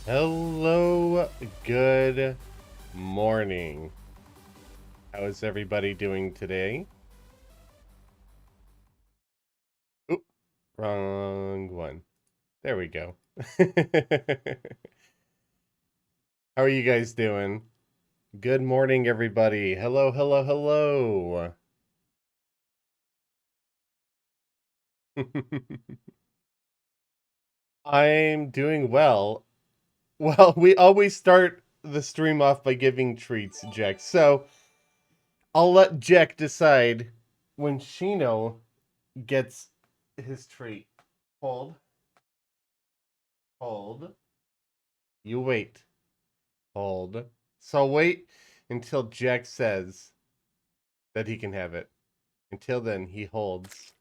Hello, good morning. How is everybody doing today? Oop, wrong one. There we go. How are you guys doing? Good morning, everybody. Hello, hello, hello. I'm doing well. Well, we always start the stream off by giving treats, Jack. So I'll let Jack decide when Shino gets his treat. Hold. Hold. You wait. Hold. So wait until Jack says that he can have it. Until then, he holds.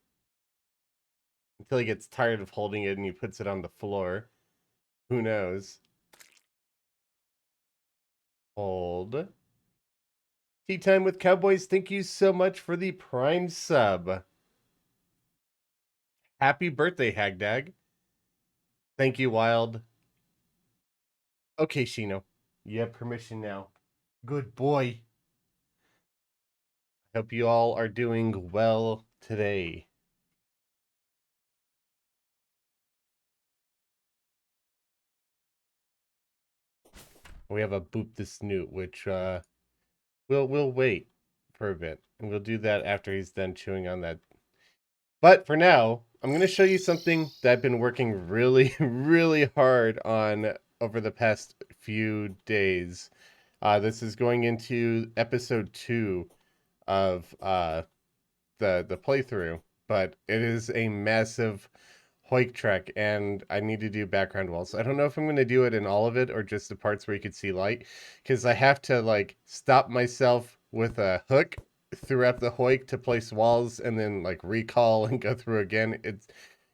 Until he gets tired of holding it and he puts it on the floor. Who knows? Hold. Tea Time with Cowboys, thank you so much for the Prime sub. Happy birthday, Hagdag. Thank you, Wild. Okay, Shino. You have permission now. Good boy. Hope you all are doing well today. We have a Boop the Snoot, which we'll wait for a bit, and we'll do that after he's done chewing on that. But for now, I'm going to show you something that I've been working really, really hard on over the past few days. This is going into episode 2 of the playthrough, but it is a massive Hoik trek, and I need to do background walls. I don't know if I'm going to do it in all of it or just the parts where you could see light, because I have to like stop myself with a hook throughout the Hoik to place walls and then like recall and go through again.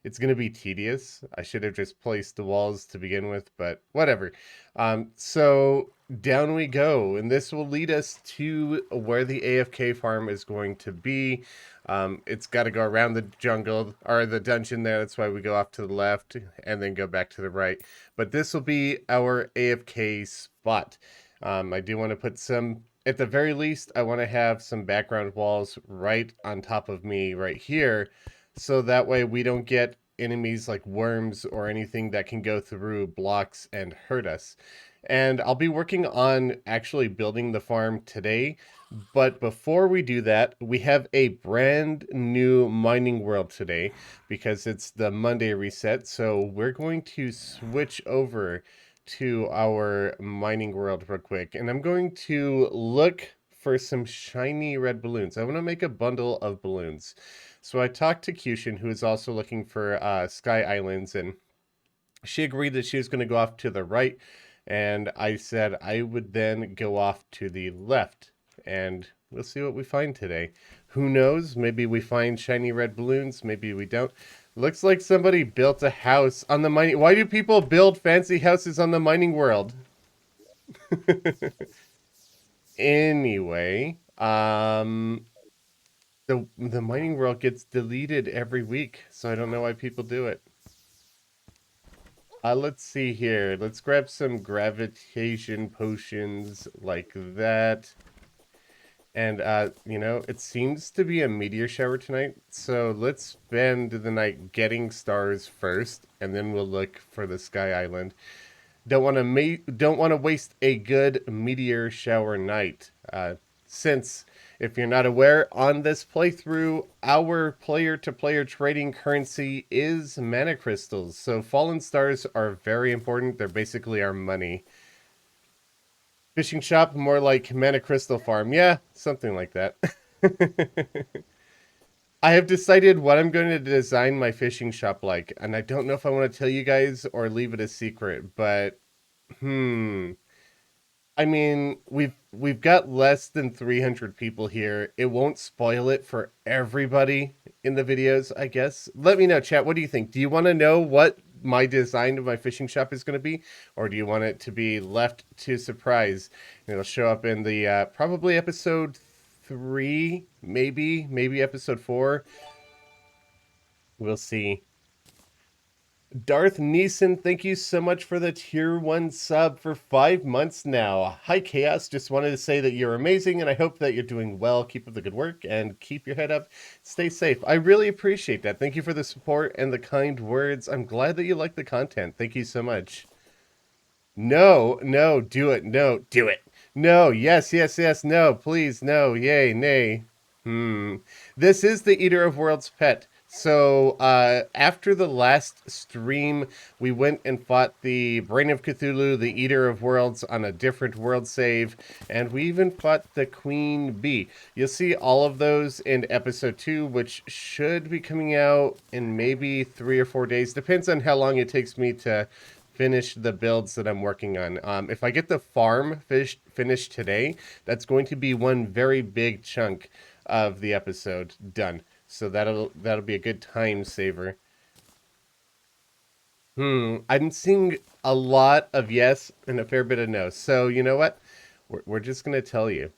It's going to be tedious. I should have just placed the walls to begin with, but whatever. So down we go, and this will lead us to where the AFK farm is going to be. It's got to go around the jungle or the dungeon there. That's why we go off to the left and then go back to the right. But this will be our AFK spot. I do want to put some, at the very least, I want to have some background walls right on top of me right here. So that way we don't get enemies like worms or anything that can go through blocks and hurt us. And I'll be working on actually building the farm today. But before we do that, we have a brand new mining world today because it's the Monday reset. So we're going to switch over to our mining world real quick. And I'm going to look for some shiny red balloons. I want to make a bundle of balloons. So I talked to Cushion, who is also looking for Sky Islands, and she agreed that she was going to go off to the right. And I said I would then go off to the left, and we'll see what we find today. Who knows? Maybe we find shiny red balloons. Maybe we don't. Looks like somebody built a house on the mining. Why do people build fancy houses on the mining world? Anyway, the mining world gets deleted every week, so I don't know why people do it. Let's see here. Let's grab some gravitation potions like that. And, you know, it seems to be a meteor shower tonight, so let's spend the night getting stars first, and then we'll look for the Sky Island. Don't want to waste a good meteor shower night, since if you're not aware, on this playthrough, our player-to-player trading currency is mana crystals. So fallen stars are very important. They're basically our money. Fishing shop, more like mana crystal farm. Yeah, something like that. I have decided what I'm going to design my fishing shop like, and I don't know if I want to tell you guys or leave it a secret, but I mean, we've got less than 300 people here. It won't spoil it for everybody in the videos, I guess. Let me know, chat. What do you think? Do you want to know what my design of my fishing shop is going to be, or do you want it to be left to surprise? And it'll show up in the probably episode 3, maybe episode 4. We'll see. Darth Neeson, thank you so much for the tier 1 sub for 5 months now. Hi Chaos, just wanted to say that you're amazing and I hope that you're doing well. Keep up the good work and keep your head up. Stay safe. I really appreciate that. Thank you for the support and the kind words. I'm glad that you like the content. Thank you so much. No, no, do it. No, do it. No, yes, yes, yes, no, please, no, yay, nay. This is the Eater of Worlds pet. So, after the last stream, we went and fought the Brain of Cthulhu, the Eater of Worlds, on a different world save, and we even fought the Queen Bee. You'll see all of those in episode 2, which should be coming out in maybe 3 or 4 days. Depends on how long it takes me to finish the builds that I'm working on. If I get the farm finished today, that's going to be one very big chunk of the episode done. So that'll be a good time saver. I'm seeing a lot of yes and a fair bit of no. So you know what? We're just gonna tell you.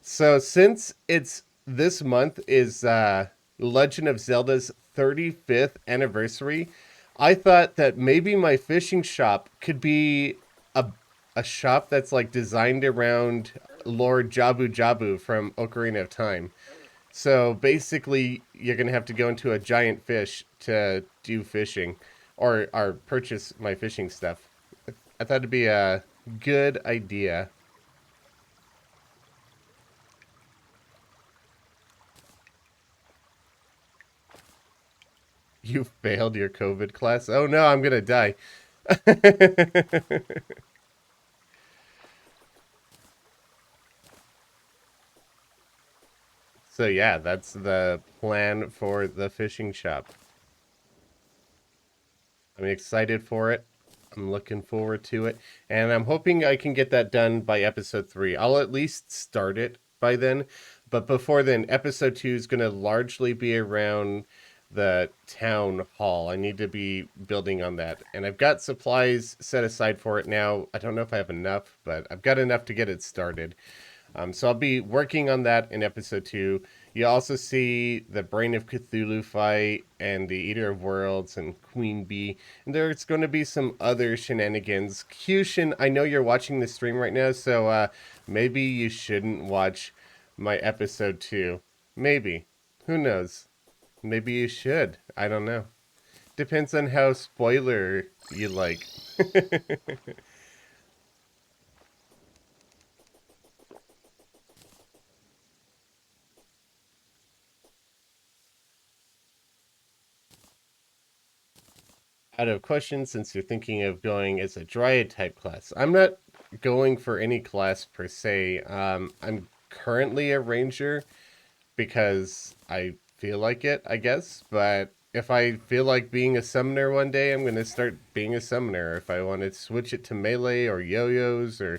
So since it's this month is Legend of Zelda's 35th anniversary, I thought that maybe my fishing shop could be a a shop that's like designed around Lord Jabu Jabu from Ocarina of Time. So basically, you're gonna have to go into a giant fish to do fishing, or purchase my fishing stuff. I thought it'd be a good idea. You failed your COVID class. Oh no, I'm gonna die. So yeah, that's the plan for the fishing shop. I'm excited for it. I'm looking forward to it. And I'm hoping I can get that done by episode 3. I'll at least start it by then. But before then, episode 2 is going to largely be around the town hall. I need to be building on that. And I've got supplies set aside for it now. I don't know if I have enough, but I've got enough to get it started. So I'll be working on that in episode 2. You also see the Brain of Cthulhu fight and the Eater of Worlds and Queen Bee. And there's going to be some other shenanigans. Kyushin, I know you're watching the stream right now, so maybe you shouldn't watch my episode 2. Maybe. Who knows? Maybe you should. I don't know. Depends on how spoiler you like. Out of question, since you're thinking of going as a Dryad type class. I'm not going for any class per se. I'm currently a Ranger because I feel like it, I guess. But if I feel like being a summoner one day, I'm going to start being a summoner. If I want to switch it to melee or yo-yos or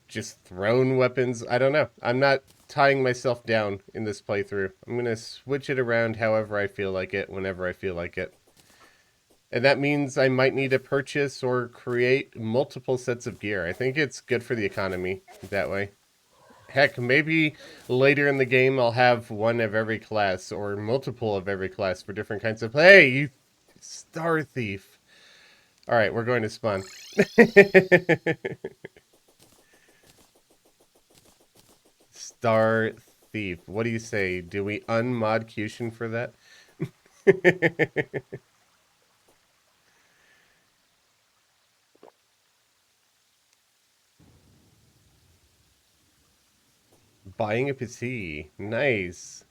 just thrown weapons, I don't know. I'm not tying myself down in this playthrough. I'm going to switch it around however I feel like it, whenever I feel like it. And that means I might need to purchase or create multiple sets of gear. I think it's good for the economy that way. Heck, maybe later in the game I'll have one of every class or multiple of every class for different kinds of... Hey, you star thief. All right, we're going to spawn. Star thief. What do you say? Do we unmod Cushion for that? Buying a PC. Nice.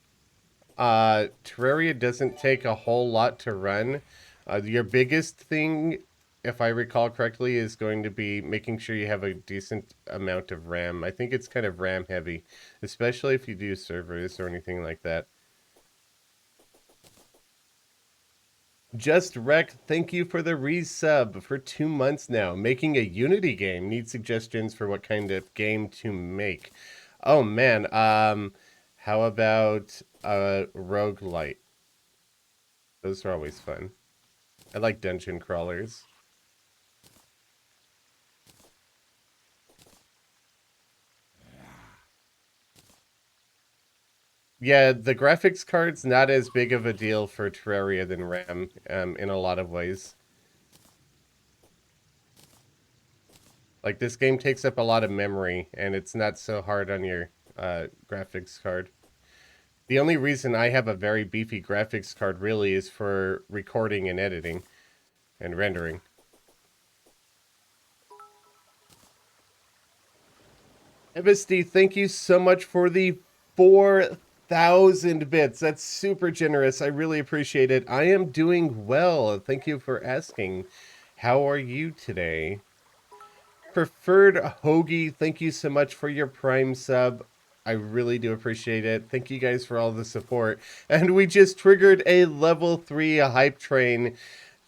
Terraria doesn't take a whole lot to run. Your biggest thing, if I recall correctly, is going to be making sure you have a decent amount of RAM. I think it's kind of RAM heavy, especially if you do servers or anything like that. Just Wreck, thank you for the resub for 2 months now. Making a Unity game. Need suggestions for what kind of game to make. Oh man, how about a roguelite? Those are always fun. I like dungeon crawlers. Yeah, the graphics card's not as big of a deal for Terraria than RAM, in a lot of ways. Like, this game takes up a lot of memory, and it's not so hard on your graphics card. The only reason I have a very beefy graphics card really is for recording and editing and rendering. MSD, thank you so much for the 4,000 bits. That's super generous. I really appreciate it. I am doing well. Thank you for asking. How are you today? Preferred Hoagie, thank you so much for your Prime sub. I really do appreciate it. Thank you guys for all the support. And we just triggered a level 3 hype train.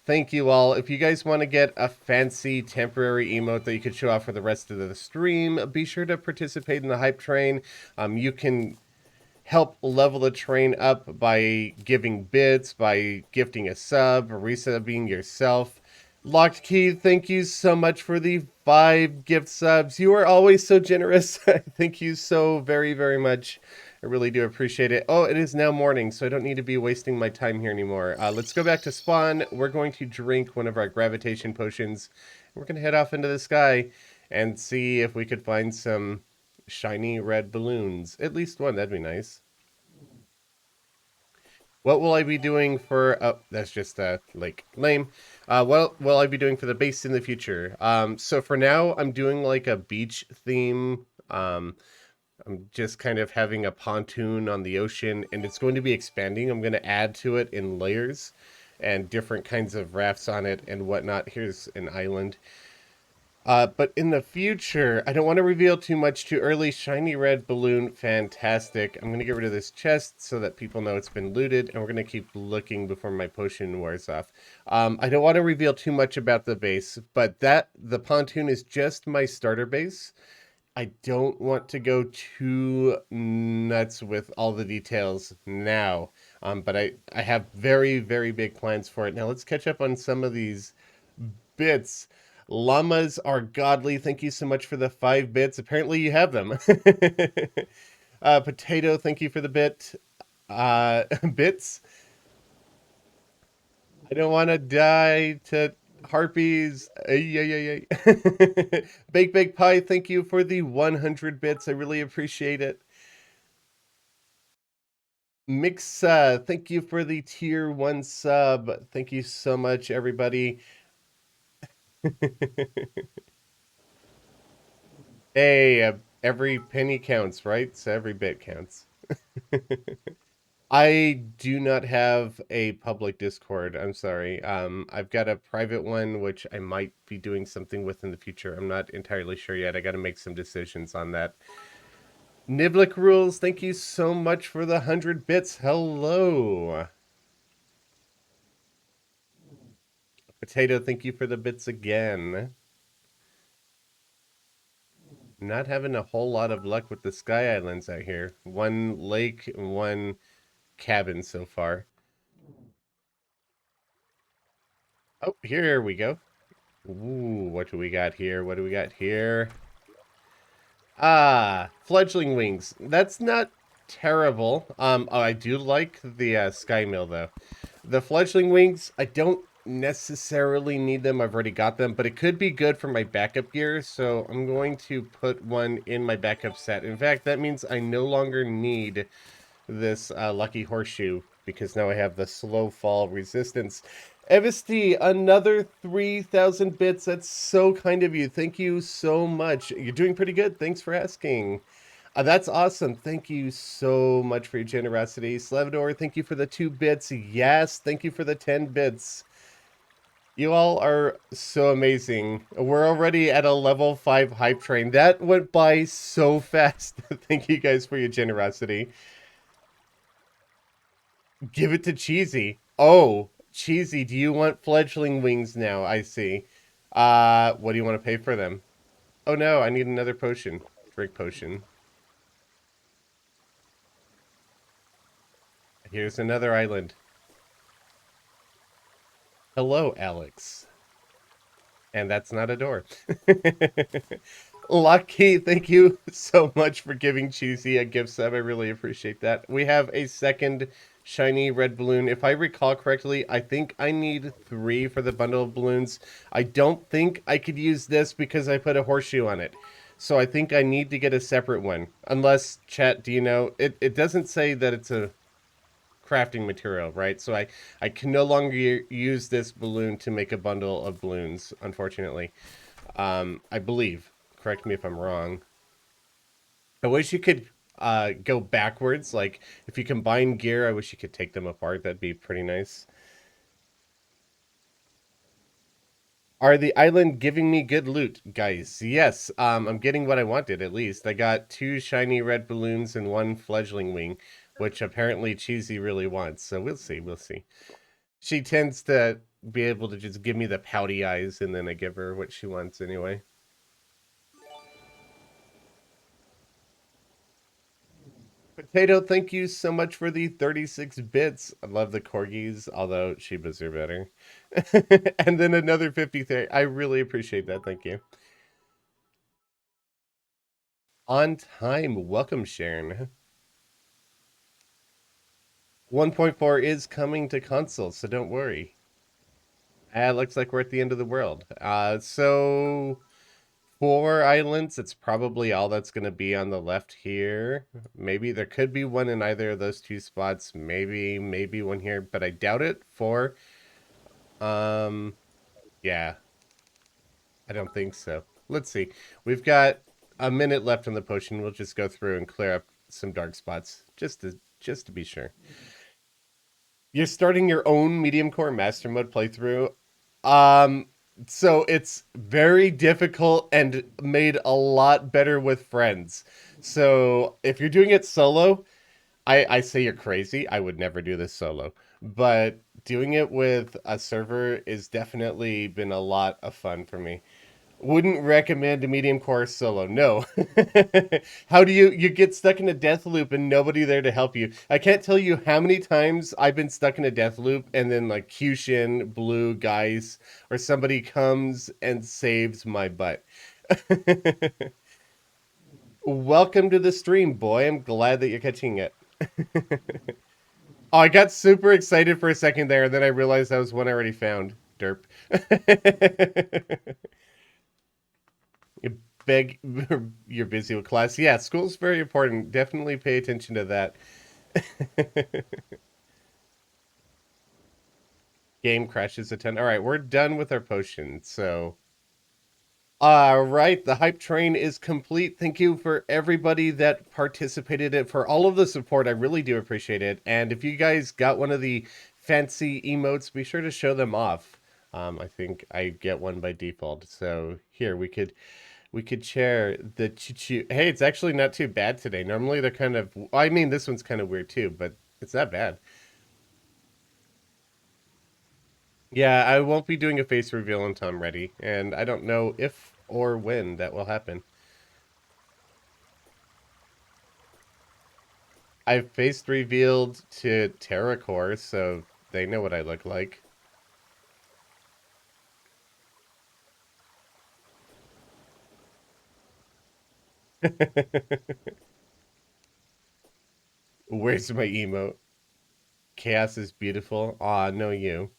Thank you all. If you guys want to get a fancy temporary emote that you could show off for the rest of the stream, be sure to participate in the hype train. You can help level the train up by giving bits, by gifting a sub, or resubbing yourself. Locked Key, thank you so much for the 5 gift subs. You are always so generous. Thank you so very, very much. I really do appreciate it. Oh, it is now morning, so I don't need to be wasting my time here anymore. Let's go back to spawn. We're going to drink one of our gravitation potions. We're going to head off into the sky and see if we could find some shiny red balloons. At least one, that'd be nice. What will I be doing for... Oh, that's just, like, lame. What will I be doing for the base in the future? So for now, I'm doing, like, a beach theme. I'm just kind of having a pontoon on the ocean, and it's going to be expanding. I'm going to add to it in layers and different kinds of rafts on it and whatnot. Here's an island. But in the future, I don't want to reveal too much too early. Shiny red balloon, fantastic. I'm going to get rid of this chest so that people know it's been looted, and we're going to keep looking before my potion wears off. I don't want to reveal too much about the base, but the pontoon is just my starter base. I don't want to go too nuts with all the details now, but I have very, very big plans for it. Now let's catch up on some of these bits. Llamas are godly. Thank you so much for the 5 bits. Apparently you have them. Potato, thank you for the bit. Bits. I don't want to die to harpies. Ay, ay, ay, ay. Bake Pie, thank you for the 100 bits. I really appreciate it. Mix, thank you for the tier 1 sub. Thank you so much, everybody. Hey, every penny counts, right? So every bit counts. I do not have a public Discord. I'm sorry. I've got a private one, which I might be doing something with in the future. I'm not entirely sure yet. I got to make some decisions on that. Niblick Rules, thank you so much for the 100 bits. Hello. Potato, thank you for the bits again. Not having a whole lot of luck with the Sky Islands out here. One lake and one cabin so far. Oh, here we go. Ooh, what do we got here? What do we got here? Ah, fledgling wings. That's not terrible. Oh, I do like the sky mill though. The fledgling wings, I don't necessarily need them. I've already got them, but it could be good for my backup gear, so I'm going to put one in my backup set. In fact, that means I no longer need this lucky horseshoe because now I have the slow fall resistance. Evesty, another 3,000 bits. That's so kind of you. Thank you so much. You're doing pretty good. Thanks for asking. That's awesome. Thank you so much for your generosity. Slevador, thank you for the 2 bits. Yes, thank you for the 10 bits. You all are so amazing. We're already at a level 5 hype train. That went by so fast. Thank you guys for your generosity. Give it to Cheesy. Oh, Cheesy, do you want fledgling wings now? I see. What do you want to pay for them? Oh no, I need another potion. Drink potion. Here's another island. Hello, Alex. And that's not a door. Lucky, thank you so much for giving Cheesy a gift sub. I really appreciate that. We have a second shiny red balloon. If I recall correctly, I think I need 3 for the bundle of balloons. I don't think I could use this because I put a horseshoe on it. So I think I need to get a separate one. Unless, chat, do you know? It doesn't say that it's a crafting material, right? So I can no longer use this balloon to make a bundle of balloons, unfortunately. I believe. Correct me if I'm wrong. I wish you could go backwards. Like, if you combine gear, I wish you could take them apart. That'd be pretty nice. Are the island giving me good loot, guys? Yes, I'm getting what I wanted, at least. I got 2 shiny red balloons and 1 fledgling wing, which apparently Cheesy really wants. So we'll see, we'll see. She tends to be able to just give me the pouty eyes, and then I give her what she wants anyway. Potato, thank you so much for the 36 bits. I love the corgis, although Shibas are better. And then another 53. I really appreciate that. Thank you. On time. Welcome, Sharon. 1.4 is coming to console, so don't worry. It looks like we're at the end of the world. So 4 islands, it's probably all that's going to be on the left here. Maybe there could be one in either of those 2 spots. Maybe one here, but I doubt it. 4. Yeah, I don't think so. Let's see. We've got a minute left on the potion. We'll just go through and clear up some dark spots just to be sure. You're starting your own medium core master mode playthrough. Um, so it's very difficult and made a lot better with friends. So if you're doing it solo, I say you're crazy. I would never do this solo. But doing it with a server is definitely been a lot of fun for me. Wouldn't recommend a medium core solo. No. How do you get stuck in a death loop and nobody there to help you? I can't tell you how many times I've been stuck in a death loop and then like Cushion, Blue, Guys, or somebody comes and saves my butt. Welcome to the stream, boy. I'm glad that you're catching it. Oh, I got super excited for a second there, and then I realized that was one I already found. Derp. You beg, you're busy with class. Yeah, school's very important. Definitely pay attention to that. Game crashes a ton. All right, we're done with our potion. So, all right, the hype train is complete. Thank you for everybody that participated in for all of the support. I really do appreciate it. And if you guys got one of the fancy emotes, be sure to show them off. I think I get one by default. So here we could share the choo-choo. Hey, it's actually not too bad today. Normally they're kind of, I mean, this one's kind of weird too, but it's not bad. Yeah, I won't be doing a face reveal until I'm ready, and I don't know if or when that will happen. I've face revealed to TerraCorps, so they know what I look like. Where's my emote? Chaos is beautiful. Aw, no you.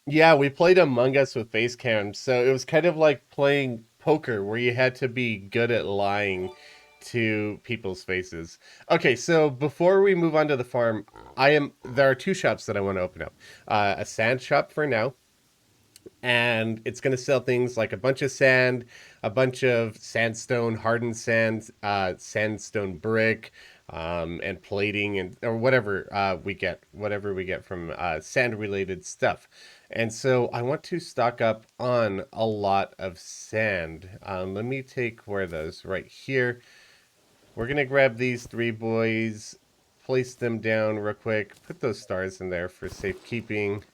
Yeah, we played Among Us with face cams, so it was kind of like playing poker where you had to be good at lying to people's faces. Okay, so before we move on to the farm, there are 2 shops that I want to open up. A sand shop for now, and it's going to sell things like a bunch of sand, a bunch of sandstone, hardened sand, sandstone brick, and plating, and or whatever we get from sand related stuff. And so I want to stock up on a lot of sand. Let me take where are those right here. We're gonna grab these 3 boys, place them down real quick, put those stars in there for safekeeping.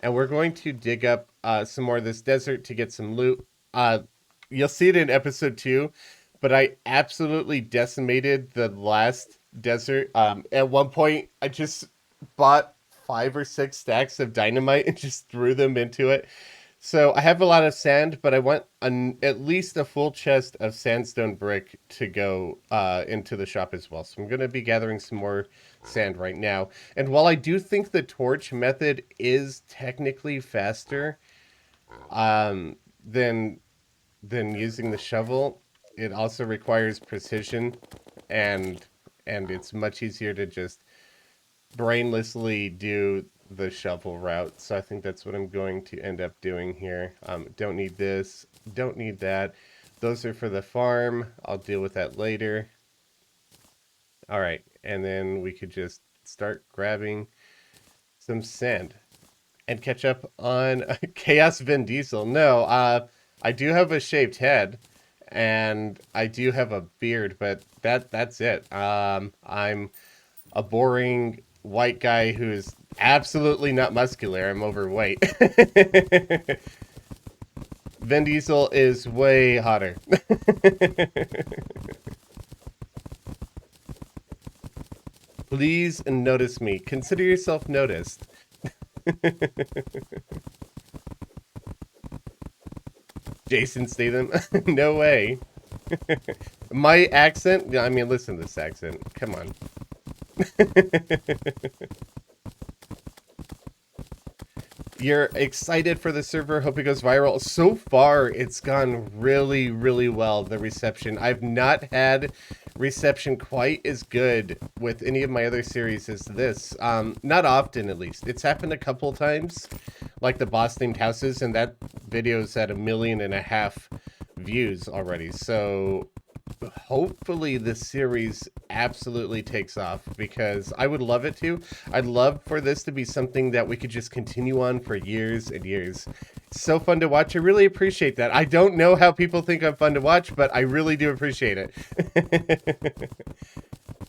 And we're going to dig up some more of this desert to get some loot. You'll see it in episode 2, but I absolutely decimated the last desert. At one point, I just bought 5 or 6 stacks of dynamite and just threw them into it. So I have a lot of sand, but I want at least a full chest of sandstone brick to go into the shop as well. So I'm going to be gathering some more sand right now. And while I do think the torch method is technically faster um, than using the shovel, it also requires precision, and it's much easier to just brainlessly do the shovel route. So I think that's what I'm going to end up doing here. Don't need this, don't need that. Those are for the farm. I'll deal with that later. All right, and then we could just start grabbing some sand and catch up on Chaos Vin Diesel. No, I do have a shaved head and I do have a beard, but that's it. I'm a boring white guy who's absolutely not muscular. I'm overweight. Vin Diesel is way hotter. Please notice me. Consider yourself noticed. Jason Statham? No way. My accent? I mean, listen to this accent. Come on. You're excited for the server. Hope it goes viral. So far, it's gone really, really well, the reception. I've not had reception quite as good with any of my other series as this. Not often, at least. It's happened a couple times, like the boss-themed houses, and that video's at 1.5 million views already. So hopefully this series absolutely takes off, because I would love it to. I'd love for this to be something that we could just continue on for years and years. It's so fun to watch. I really appreciate that. I don't know how people think I'm fun to watch, but I really do appreciate it.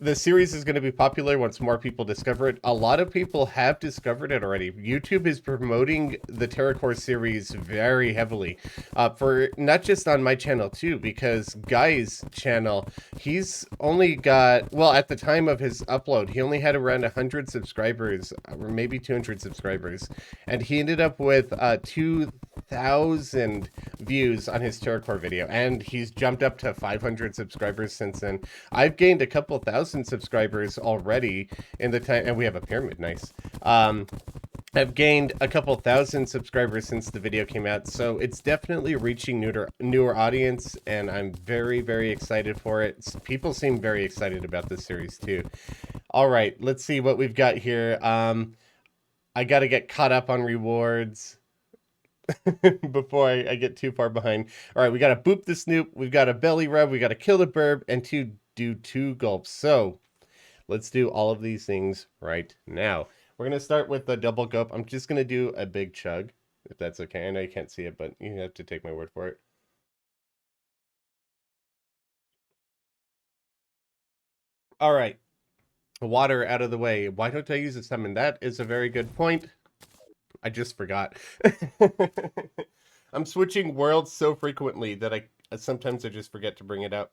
The series is going to be popular once more people discover it. A lot of people have discovered it already. YouTube is promoting the TerraCorps series very heavily, for not just on my channel too, because Guy's channel, he's only got, well, at the time of his upload, he only had around 100 subscribers, or maybe 200 subscribers, and he ended up with 2,000 views on his TerraCorps video, and he's jumped up to 500 subscribers since then. I've gained a couple thousand subscribers already in the time, and we have a pyramid. Nice. I've gained a couple thousand subscribers since the video came out, so it's definitely reaching newer audience, and I'm very, very excited for it. People seem very excited about this series too. All right, let's see what we've got here. I got to get caught up on rewards before I get too far behind. All right, we got to boop the snoop, we've got a belly rub, we got to kill the burb, and to do 2 gulps. So let's do all of these things right now. We're going to start with the double gulp. I'm just going to do a big chug, if that's okay. I know you can't see it, but you have to take my word for it. All right, water out of the way. Why don't I use a summon? That is a very good point. I just forgot. I'm switching worlds so frequently that I sometimes I just forget to bring it out.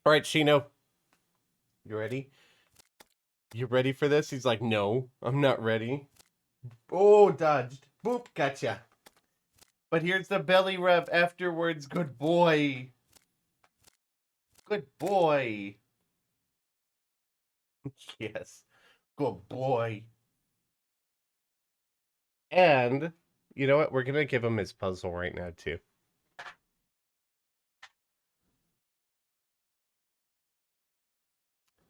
All right, Shino, you ready? You ready for this? He's like, no, I'm not ready. Oh, dodged. Boop, gotcha. But here's the belly rub afterwards. Good boy. Good boy. Yes. Good boy. And you know what? We're going to give him his puzzle right now, too.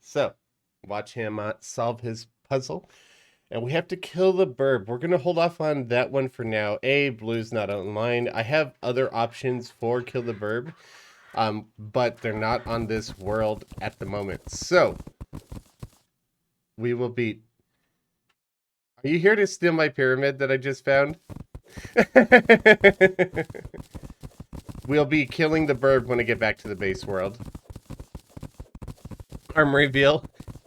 So, watch him solve his puzzle. And we have to kill the burb. We're going to hold off on that one for now. Blue's not online. I have other options for kill the burb, but they're not on this world at the moment. So, we will be... Are you here to steal my pyramid that I just found? We'll be killing the burb when I get back to the base world. Arm reveal.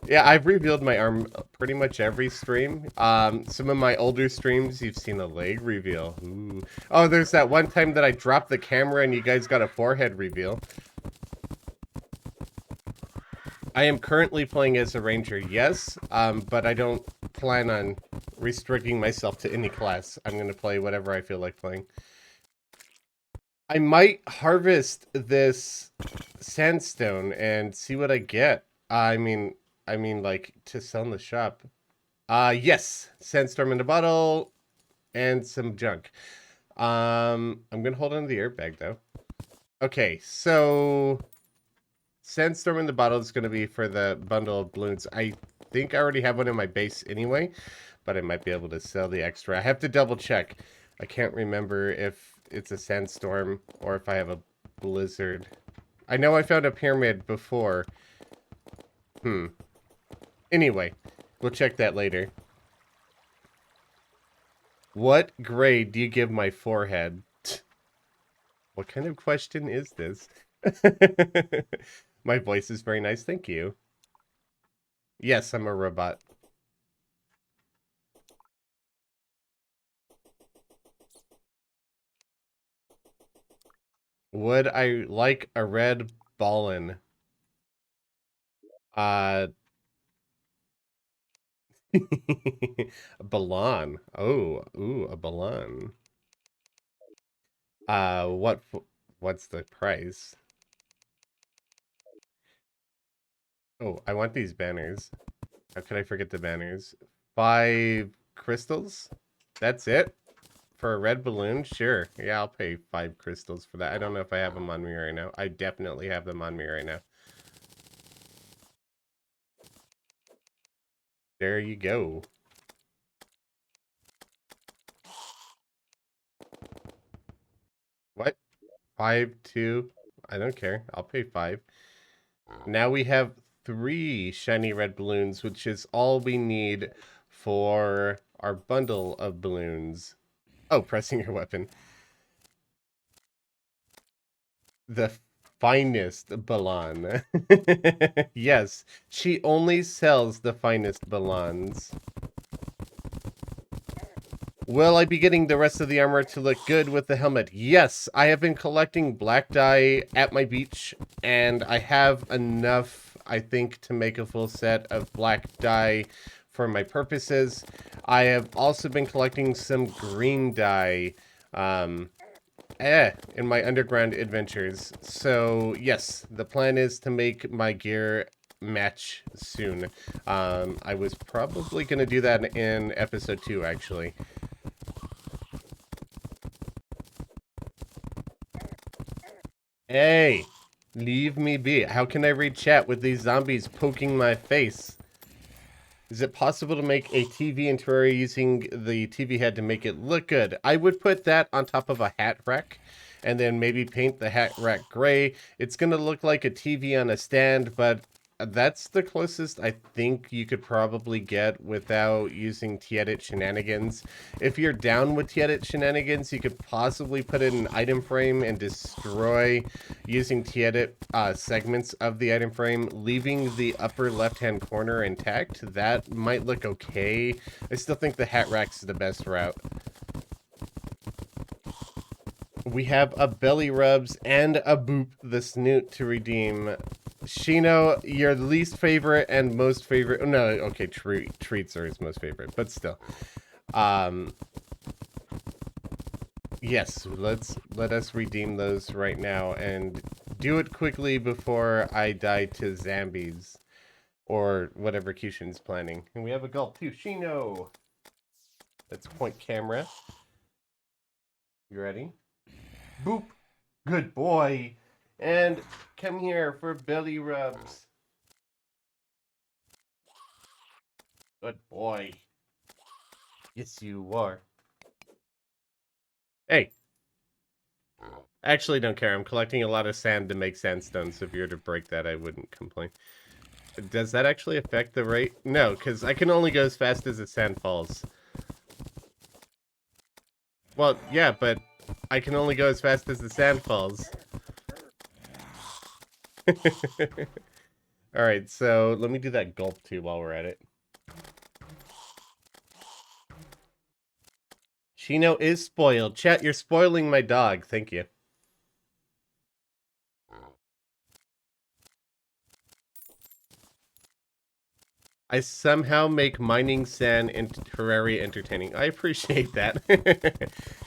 Yeah, I've revealed my arm pretty much every stream. Some of my older streams, you've seen a leg reveal. Ooh. Oh, there's that one time that I dropped the camera and you guys got a forehead reveal. I am currently playing as a ranger, yes, but I don't plan on restricting myself to any class. I'm going to play whatever I feel like playing. I might harvest this sandstone and see what I get. I mean, like to sell in the shop. Yes, sandstorm in the bottle and some junk. I'm gonna hold on to the airbag though. Okay, so sandstorm in the bottle is gonna be for the bundle of balloons. I think I already have one in my base anyway, but I might be able to sell the extra. I have to double check. I can't remember if it's a sandstorm or if I have a blizzard. I know I found a pyramid before. Hmm. Anyway, we'll check that later. What grade do you give my forehead? What kind of question is this? My voice is very nice, thank you. Yes, I'm a robot. Would I like a red ballon? Uh, a ballon. Oh, ooh, a ballon. What's the price? Oh, I want these banners. How could I forget the banners? 5 crystals? That's it? For a red balloon? Sure. Yeah, I'll pay 5 crystals for that. I don't know if I have them on me right now. I definitely have them on me right now. There you go. What? 5, 2? I don't care. I'll pay 5. Now we have 3 shiny red balloons, which is all we need for our bundle of balloons. Oh, pressing your weapon. The finest Balan. Yes, she only sells the finest Balans. Will I be getting the rest of the armor to look good with the helmet? Yes, I have been collecting black dye at my beach, and I have enough, I think, to make a full set of black dye for my purposes. I have also been collecting some green dye, in my underground adventures. So, yes, the plan is to make my gear match soon. I was probably going to do that in episode 2, actually. Hey, leave me be. How can I read chat with these zombies poking my face? Is it possible to make a TV in Terraria using the TV head to make it look good? I would put that on top of a hat rack and then maybe paint the hat rack gray. It's going to look like a TV on a stand, but that's the closest I think you could probably get without using T-edit shenanigans. If you're down with T-edit shenanigans, you could possibly put in an item frame and destroy using T-edit segments of the item frame, leaving the upper left-hand corner intact. That might look okay. I still think the hat rack's the best route. We have a belly rubs and a boop the snoot to redeem. Shino, your least favorite and most favorite. No, okay, treats are his most favorite, but still. Um, yes, let us redeem those right now and do it quickly before I die to zombies or whatever Kishin's planning. And we have a gulp too. Shino. Let's point camera. You ready? Boop. Good boy. And come here for belly rubs. Good boy. Yes, you are. Hey. Actually, don't care. I'm collecting a lot of sand to make sandstone, so if you were to break that, I wouldn't complain. Does that actually affect the rate? No, because I can only go as fast as the sand falls. Well, yeah, but I can only go as fast as the sand falls. Alright, so let me do that gulp too while we're at it. Shino is spoiled. Chat, you're spoiling my dog. Thank you. I somehow make mining sand and Terraria entertaining. I appreciate that.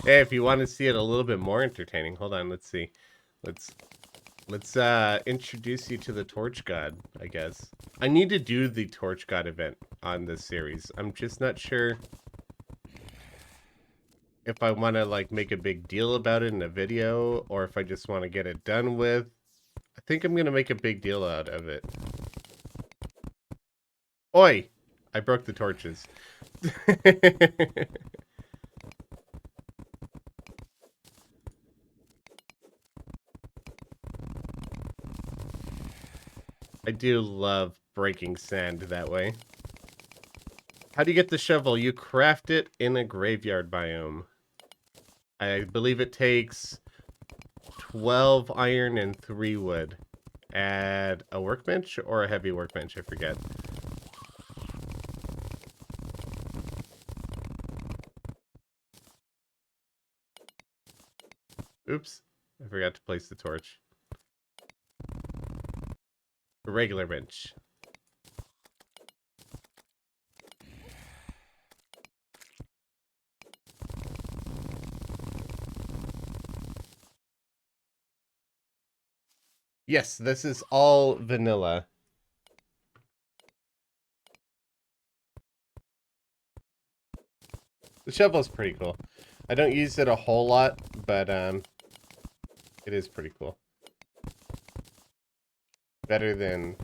Hey, if you want to see it a little bit more entertaining, hold on, let's see. Let's let's introduce you to the Torch God, I guess. I need to do the Torch God event on this series. I'm just not sure if I want to like make a big deal about it in a video or if I just want to get it done with. I think I'm going to make a big deal out of it. Oi! I broke the torches. I do love breaking sand that way. How do you get the shovel? You craft it in a graveyard biome. I believe it takes 12 iron and 3 wood. Add a workbench or a heavy workbench, I forget. Oops, I forgot to place the torch. A regular bench. Yes, this is all vanilla. The shovel's pretty cool. I don't use it a whole lot, but it is pretty cool. Better than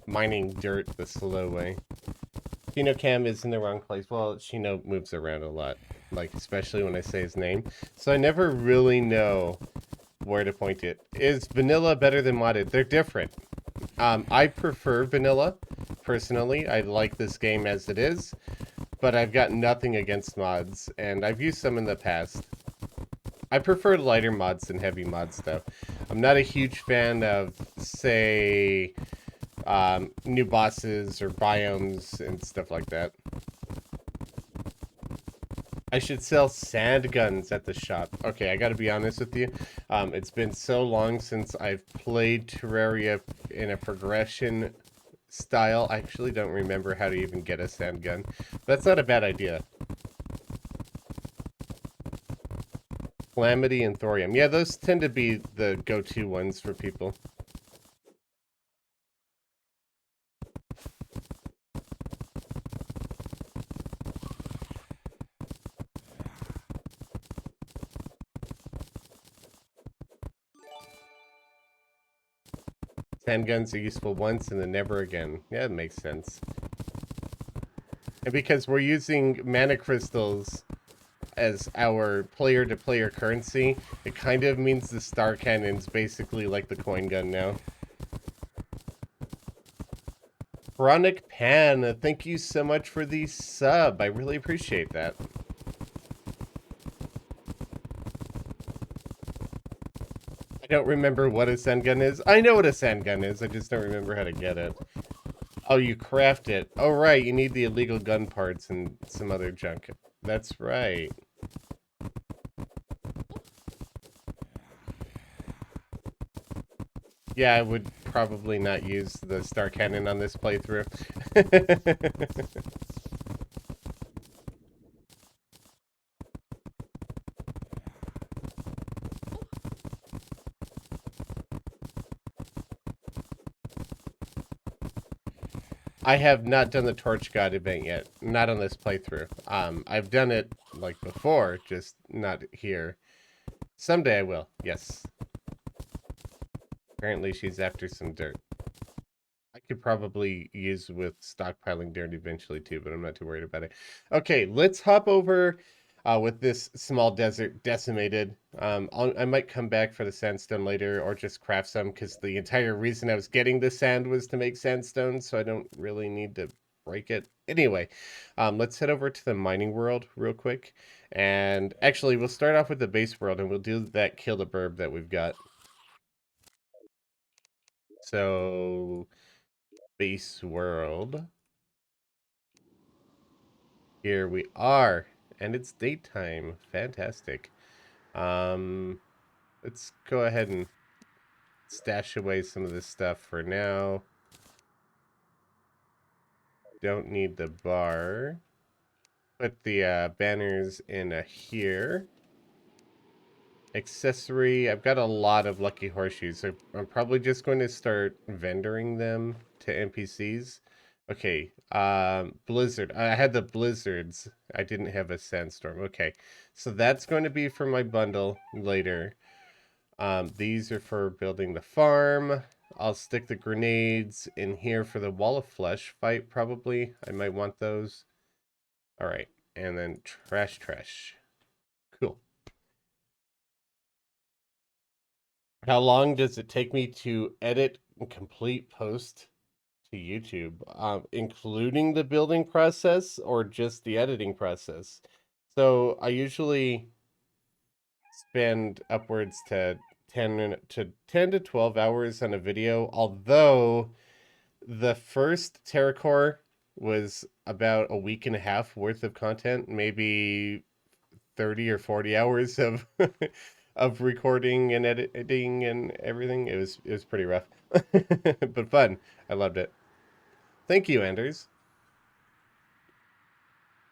mining dirt the slow way. Cam is in the wrong place. Well, Shino moves around a lot, like especially when I say his name. So I never really know where to point it. Is vanilla better than modded? They're different. I prefer vanilla, personally. I like this game as it is, but I've got nothing against mods, and I've used some in the past. I prefer lighter mods than heavy mods, though. I'm not a huge fan of, say, new bosses or biomes and stuff like that. I should sell sand guns at the shop. Okay, I gotta be honest with you. It's been so long since I've played Terraria in a progression style. I actually don't remember how to even get a sand gun. That's not a bad idea. Calamity and Thorium. Yeah, those tend to be the go-to ones for people. Handguns are useful once and then never again. Yeah, it makes sense. And because we're using mana crystals as our player-to-player currency, it kind of means the star cannon's basically like the coin gun now. Chronic Pan, thank you so much for the sub. I really appreciate that. I don't remember what a sand gun is. I know what a sand gun is, I just don't remember how to get it. Oh, you craft it. Oh, right, you need the illegal gun parts and some other junk. That's right. Yeah, I would probably not use the star cannon on this playthrough. I have not done the Torch God event yet. Not on this playthrough. I've done it, like, before, just not here. Someday I will, yes. Apparently she's after some dirt. I could probably use with stockpiling dirt eventually too, but I'm not too worried about it. Okay, let's hop over with this small desert decimated. I might come back for the sandstone later or just craft some because the entire reason I was getting the sand was to make sandstone, so I don't really need to break it. Anyway, let's head over to the mining world real quick. And actually, we'll start off with the base world and we'll do that kill the burb that we've got. So base world. Here we are, and it's daytime. Fantastic. Um, let's go ahead and stash away some of this stuff for now. don't need the bar. Put the banners in here. Accessory. I've got a lot of lucky horseshoes, so I'm probably just going to start vendoring them to NPCs. Okay, blizzard. I had the blizzards. I didn't have a sandstorm. Okay, so that's going to be for my bundle later. These are for building the farm. I'll stick the grenades in here for the wall of flesh fight, probably. I might want those. All right, and then trash. Cool. How long does it take me to edit and complete post to YouTube, including the building process or just the editing process? So I usually spend upwards to 10 to 12 hours on a video, although the first Terracore was about a week and a half worth of content, maybe 30 or 40 hours of of recording and editing and everything. It was pretty rough. But fun. I loved it. Thank you, Anders.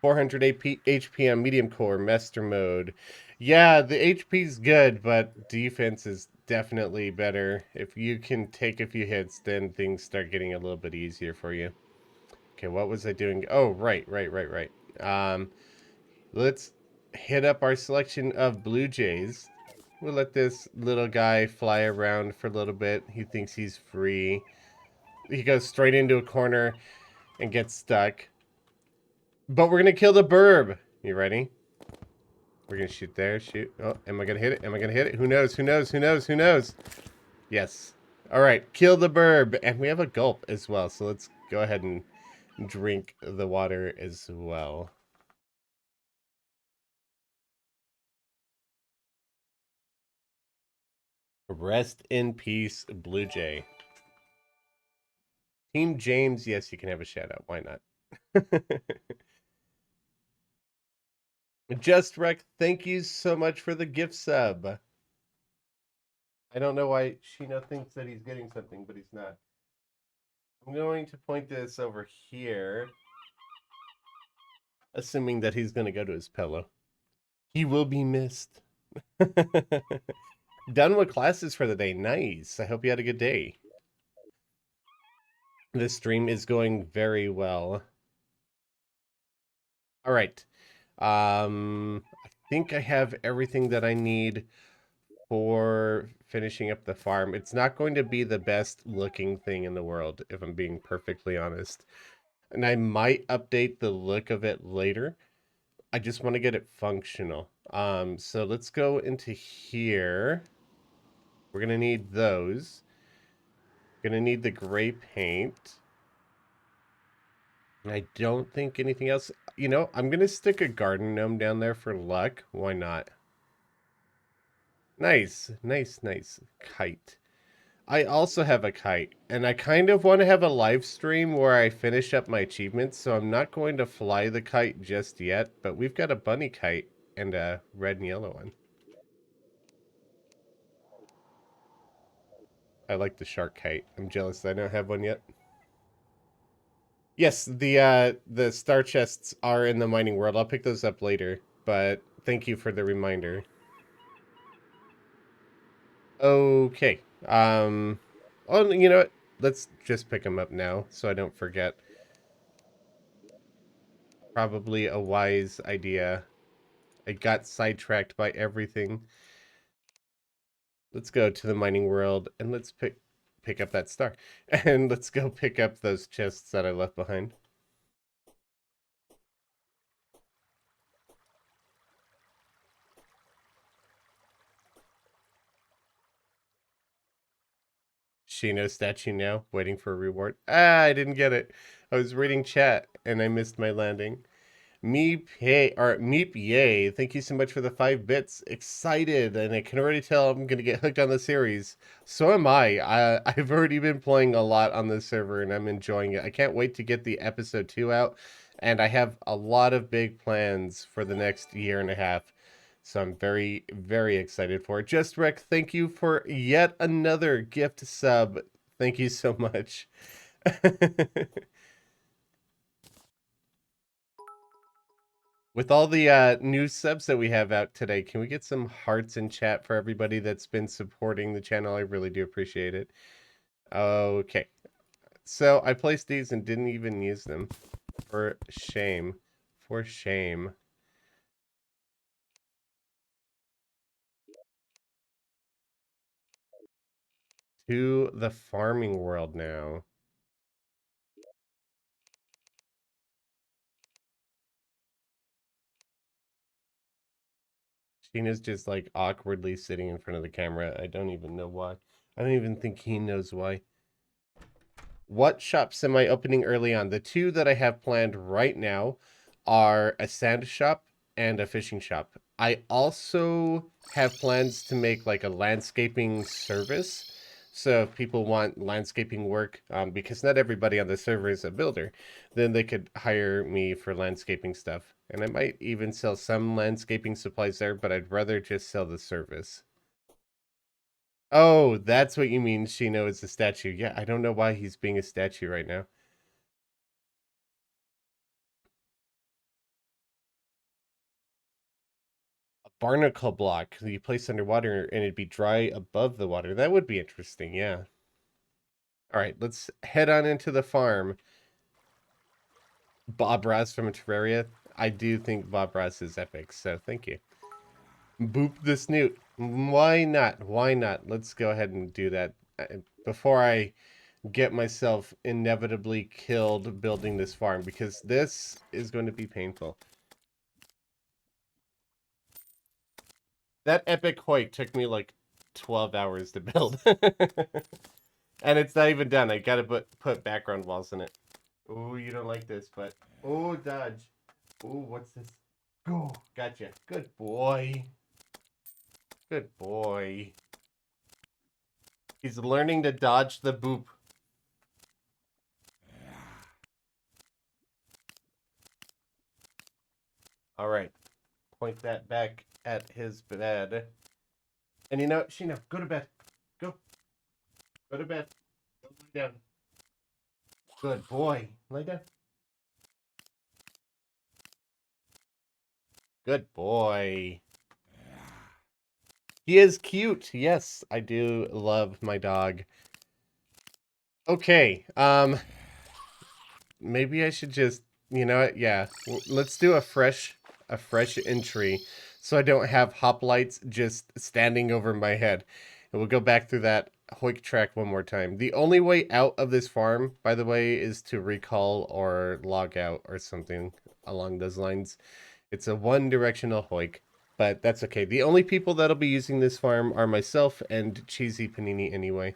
400 HP on medium core, master mode. Yeah, the HP's good, but defense is definitely better. If you can take a few hits, then things start getting a little bit easier for you. Okay, what was I doing? Oh, right. Let's hit up our selection of Blue Jays. We'll let this little guy fly around for a little bit. He thinks he's free. He goes straight into a corner and gets stuck. But we're going to kill the burb. You ready? We're going to shoot there. Shoot. Oh, am I going to hit it? Am I going to hit it? Who knows? Yes. All right. Kill the burb. And we have a gulp as well. So let's go ahead and drink the water as well. Rest in peace, Blue Jay. Team James, yes, you can have a shout out. Why not? Just Rec, thank you so much for the gift sub. I don't know why Sheena thinks that he's getting something, but he's not. I'm going to point this over here, assuming that he's going to go to his pillow. He will be missed. Done with classes for the day. Nice. I hope you had a good day. This stream is going very well. All right. I think I have everything that I need for finishing up the farm. It's not going to be the best looking thing in the world, if I'm being perfectly honest. And I might update the look of it later. I just want to get it functional. So let's go into here. We're going to need those. Going to need the gray paint. I don't think anything else. You know, I'm going to stick a garden gnome down there for luck. Why not? Nice. Kite. I also have a kite, and I kind of want to have a live stream where I finish up my achievements, so I'm not going to fly the kite just yet, but we've got a bunny kite and a red and yellow one. I like the shark kite. I'm jealous that I don't have one yet. Yes, the star chests are in the mining world. I'll pick those up later, but thank you for the reminder. Okay. Oh, you know what? Let's just pick them up now so I don't forget. Probably a wise idea. I got sidetracked by everything. Let's go to the mining world and let's pick up that star. And let's go pick up those chests that I left behind. Shino statue now, waiting for a reward. Ah, I didn't get it. I was reading chat and I missed my landing. Meep Yay, thank you so much for the 5 bits. Excited, and I can already tell I'm gonna get hooked on the series. So am I. I've already been playing a lot on this server, and I'm enjoying it. I can't wait to get the episode 2 out, and I have a lot of big plans for the next year and a half. So I'm very, very excited for it. Just Rec, thank you for yet another gift sub. Thank you so much. With all the new subs that we have out today, can we get some hearts in chat for everybody that's been supporting the channel? I really do appreciate it. Okay. So I placed these and didn't even use them. For shame. For shame. To the farming world now. Sheena's just like awkwardly sitting in front of the camera. I don't even know why. I don't even think he knows why. What shops am I opening early on? The two that I have planned right now are a sand shop and a fishing shop. I also have plans to make like a landscaping service. So if people want landscaping work, because not everybody on the server is a builder, then they could hire me for landscaping stuff. And I might even sell some landscaping supplies there, but I'd rather just sell the service. Oh, that's what you mean, Shino is a statue. Yeah, I don't know why he's being a statue right now. A barnacle block that you place underwater and it'd be dry above the water. That would be interesting, yeah. All right, let's head on into the farm. Bob Ross from Terraria. I do think Bob Ross is epic, so thank you. Boop the snoot. Why not? Why not? Let's go ahead and do that before I get myself inevitably killed building this farm, because this is going to be painful. That epic Hoik took me like 12 hours to build. And it's not even done. I gotta put background walls in it. Oh, you don't like this, but... Oh, dodge. Oh, what's this? Go. Gotcha. Good boy. Good boy. He's learning to dodge the boop. All right. Point that back at his bed. And you know, Sheena, go to bed. Go. Go to bed. Go lay down. Good boy. Lay down. Good boy. He is cute. Yes, I do love my dog. Okay. Maybe I should just, you know what? Yeah. Let's do a fresh entry so I don't have hoplites just standing over my head. And we'll go back through that Hoik track one more time. The only way out of this farm, by the way, is to recall or log out or something along those lines. It's a one-directional Hoik, but that's okay. The only people that'll be using this farm are myself and Cheesy Panini anyway.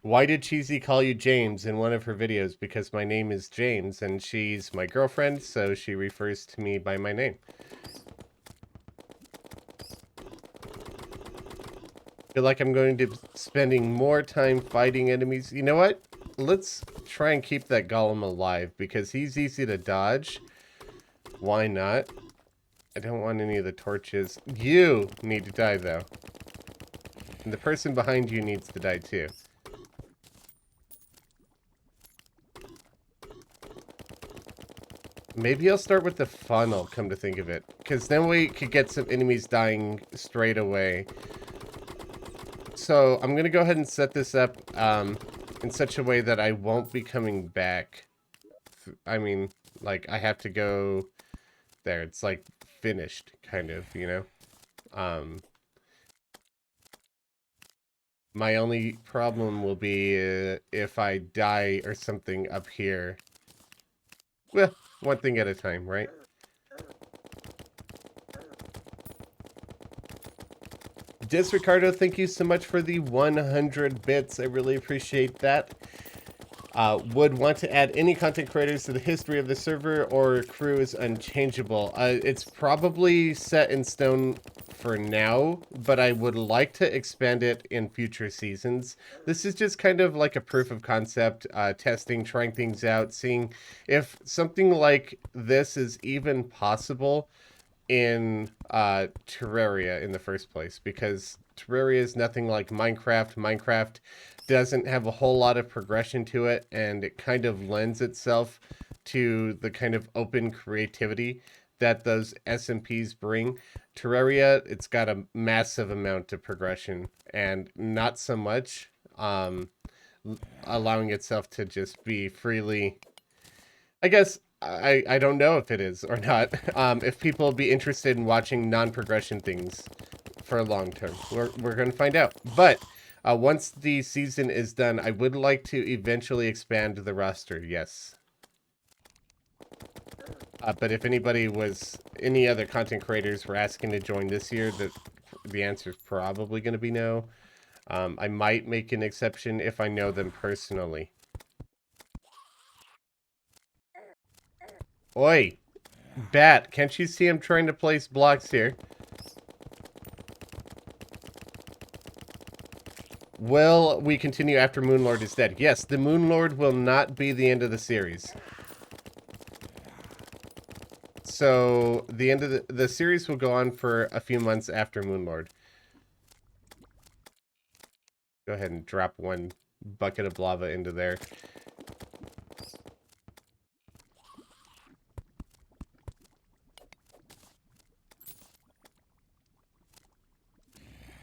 Why did Cheesy call you James in one of her videos? Because my name is James and she's my girlfriend, so she refers to me by my name. Feel like I'm going to be spending more time fighting enemies. You know what? Let's try and keep that golem alive because he's easy to dodge. Why not? I don't want any of the torches. You need to die, though. And the person behind you needs to die, too. Maybe I'll start with the funnel, come to think of it. Because then we could get some enemies dying straight away. So I'm going to go ahead and set this up in such a way that I won't be coming back. I mean, like, I have to go there. It's like finished, kind of, you know? My only problem will be if I die or something up here. Well, one thing at a time, right? Ricardo, thank you so much for the 100 bits. I really appreciate that. Would want to add any content creators to the history of the server, or crew is unchangeable. It's probably set in stone for now, but I would like to expand it in future seasons. This is just kind of like a proof of concept, testing, trying things out, seeing if something like this is even possible in Terraria in the first place, because Terraria is nothing like Minecraft. Minecraft doesn't have a whole lot of progression to it, and it kind of lends itself to the kind of open creativity that those SMPs bring. Terraria, it's got a massive amount of progression and not so much allowing itself to just be freely. I guess I don't know if it is or not. If people will be interested in watching non-progression things for a long term, we're going to find out. But once the season is done, I would like to eventually expand the roster. Yes. But if any other content creators were asking to join this year, the answer is probably going to be no. I might make an exception if I know them personally. Oi! Bat, can't you see I'm trying to place blocks here? Will we continue after Moonlord is dead? Yes, the Moonlord will not be the end of the series. So, the end of the series will go on for a few months after Moonlord. Go ahead and drop one bucket of lava into there.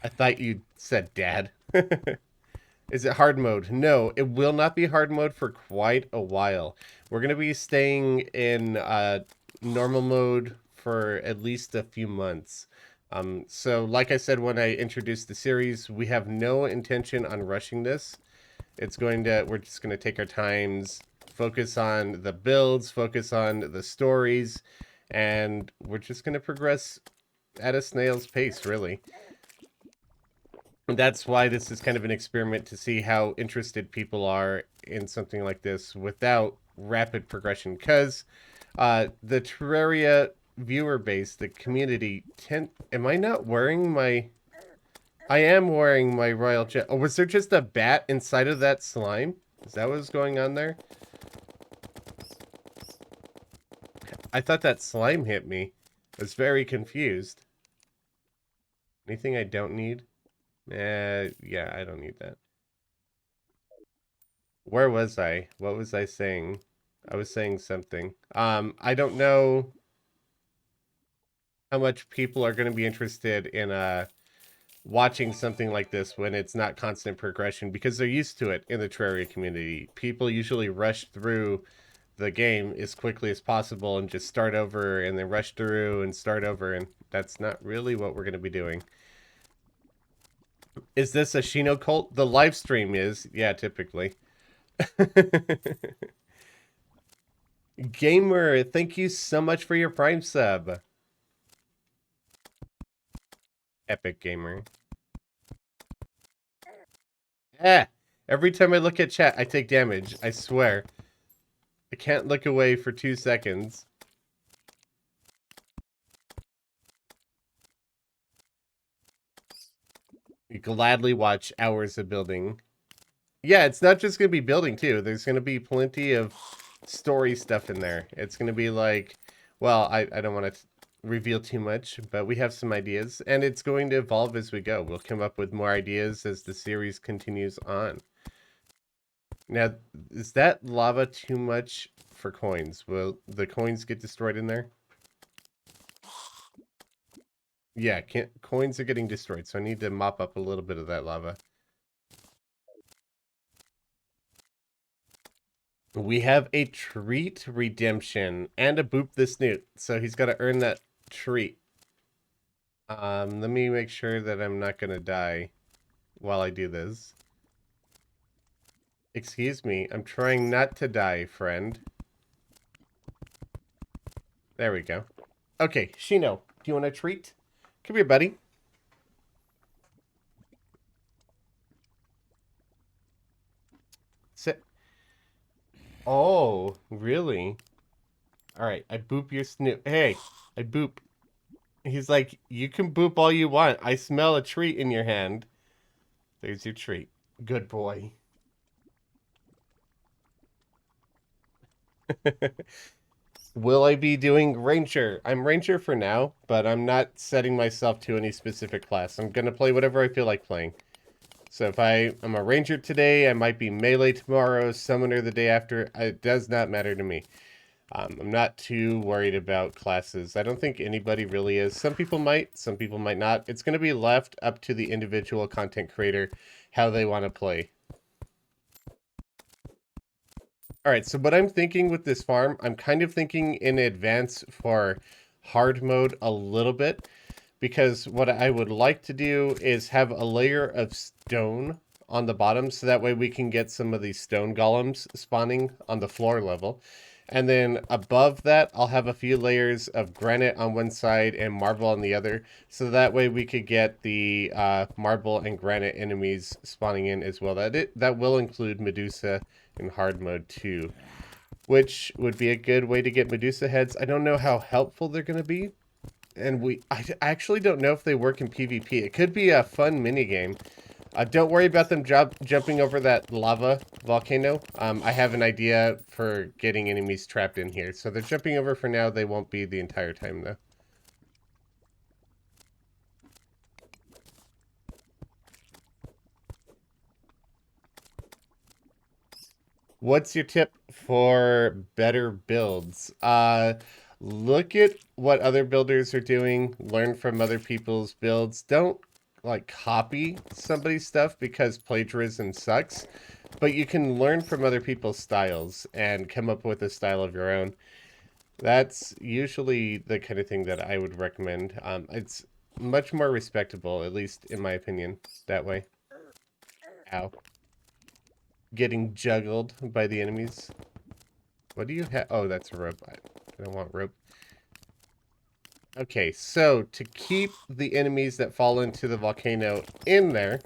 I thought you said dad. Is it hard mode? No, it will not be hard mode for quite a while. We're going to be staying in normal mode for at least a few months. So like I said when I introduced the series, we have no intention on rushing this. We're just going to take our times, focus on the builds, focus on the stories, and we're just going to progress at a snail's pace, really. That's why this is kind of an experiment to see how interested people are in something like this without rapid progression. Because the Terraria viewer base, the community, am I not wearing my... I am wearing my royal jet. Oh, was there just a bat inside of that slime? Is that what was going on there? I thought that slime hit me. I was very confused. Anything I don't need? Yeah, I don't need that. Where was I? What was I saying? I was saying something. I don't know how much people are going to be interested in watching something like this when it's not constant progression because they're used to it in the Terraria community. People usually rush through the game as quickly as possible and just start over and then rush through and start over, and that's not really what we're going to be doing. Is this a Shino cult? The live stream is, yeah, typically. Gamer, thank you so much for your Prime sub. Epic Gamer. Every time I look at chat, I take damage. I swear. I can't look away for 2 seconds. You gladly watch hours of building. Yeah, it's not just going to be building, too. There's going to be plenty of story stuff in there. It's going to be like... Well, I don't want to reveal too much, but we have some ideas. And it's going to evolve as we go. We'll come up with more ideas as the series continues on. Now, is that lava too much for coins? Will the coins get destroyed in there? Yeah, coins are getting destroyed, so I need to mop up a little bit of that lava. We have a treat redemption and a boop the snoot, so he's got to earn that treat. Let me make sure that I'm not going to die while I do this. Excuse me, I'm trying not to die, friend. There we go. Okay, Shino, do you want a treat? Come here, buddy. Sit. Oh, really? Alright, I boop your snoot. Hey, I boop. He's like, you can boop all you want. I smell a treat in your hand. There's your treat. Good boy. Will I be doing Ranger? I'm Ranger for now, but I'm not setting myself to any specific class. I'm going to play whatever I feel like playing. So if I'm a Ranger today, I might be Melee tomorrow, Summoner the day after. It does not matter to me. I'm not too worried about classes. I don't think anybody really is. Some people might not. It's going to be left up to the individual content creator how they want to play. All right, so what I'm thinking with this farm, I'm kind of thinking in advance for hard mode a little bit, because what I would like to do is have a layer of stone on the bottom, so that way we can get some of these stone golems spawning on the floor level. And then above that, I'll have a few layers of granite on one side and marble on the other, so that way we could get the marble and granite enemies spawning in as well. That will include Medusa in hard mode too, which would be a good way to get Medusa heads. I don't know how helpful they're going to be, and I actually don't know if they work in PvP. It could be a fun mini game. Don't worry about them jumping over that lava volcano. I have an idea for getting enemies trapped in here. So they're jumping over for now. They won't be the entire time, though. What's your tip for better builds? Look at what other builders are doing. Learn from other people's builds. Don't, like, copy somebody's stuff, because plagiarism sucks. But you can learn from other people's styles and come up with a style of your own. That's usually the kind of thing that I would recommend. It's much more respectable, at least in my opinion, that way. Ow. Getting juggled by the enemies. What do you have? Oh, that's a rope. I don't want rope. Okay, so to keep the enemies that fall into the volcano in there,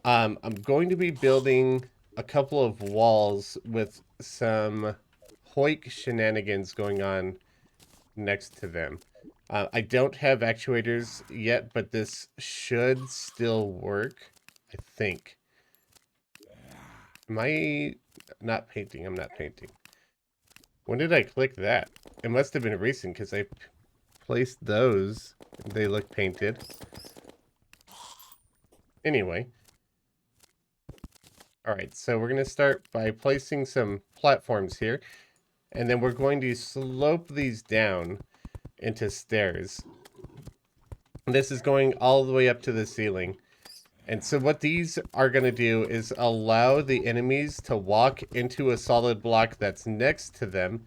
I'm going to be building a couple of walls with some Hoik shenanigans going on next to them. I don't have actuators yet, but this should still work, I think. Am I not painting? I'm not painting. When did I click that? It must have been recent, because I placed those. They look painted. Anyway. Alright, so we're going to start by placing some platforms here. And then we're going to slope these down into stairs. And this is going all the way up to the ceiling. And so what these are going to do is allow the enemies to walk into a solid block that's next to them.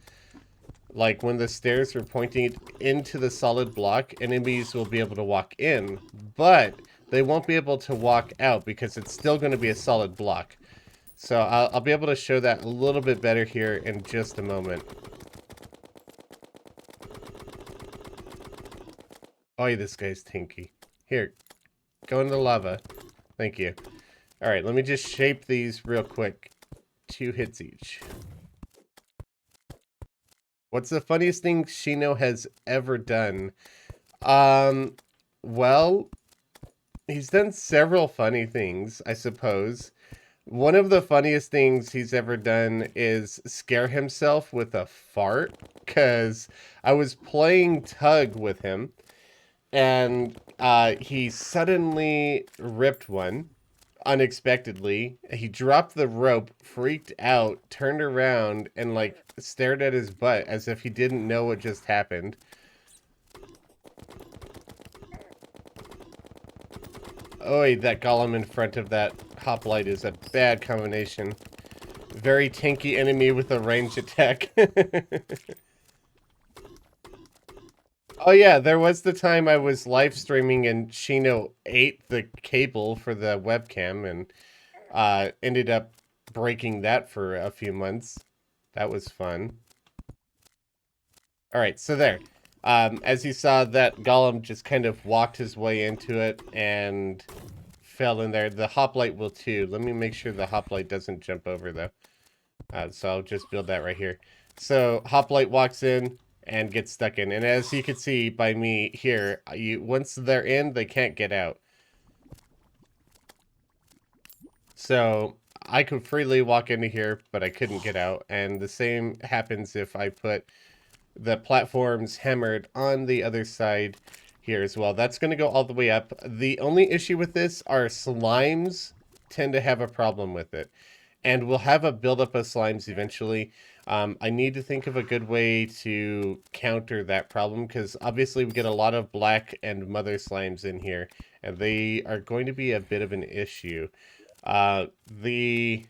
Like when the stairs are pointing into the solid block, enemies will be able to walk in, but they won't be able to walk out because it's still going to be a solid block. So I'll be able to show that a little bit better here in just a moment. Oh, this guy's tinky. Here, go in the lava. Thank you. All right, let me just shape these real quick. 2 hits each. What's the funniest thing Shino has ever done? Well, he's done several funny things, I suppose. One of the funniest things he's ever done is scare himself with a fart, because I was playing tug with him, and he suddenly ripped one unexpectedly. He dropped the rope, freaked out, turned around, and like stared at his butt as if he didn't know what just happened. Oh, that golem in front of that hoplite is a bad combination. Very tanky enemy with a ranged attack. Oh yeah, there was the time I was live streaming and Shino ate the cable for the webcam and ended up breaking that for a few months. That was fun. Alright, so there. As you saw, that golem just kind of walked his way into it and fell in there. The hoplite will too. Let me make sure the hoplite doesn't jump over though. So I'll just build that right here. So hoplite walks in and gets stuck in. And as you can see by me here, once they're in, they can't get out. So I could freely walk into here, but I couldn't get out. And the same happens if I put the platforms hammered on the other side here as well. That's going to go all the way up. The only issue with this are slimes tend to have a problem with it. And we'll have a buildup of slimes eventually. I need to think of a good way to counter that problem because obviously we get a lot of black and mother slimes in here, and they are going to be a bit of an issue. Uh, the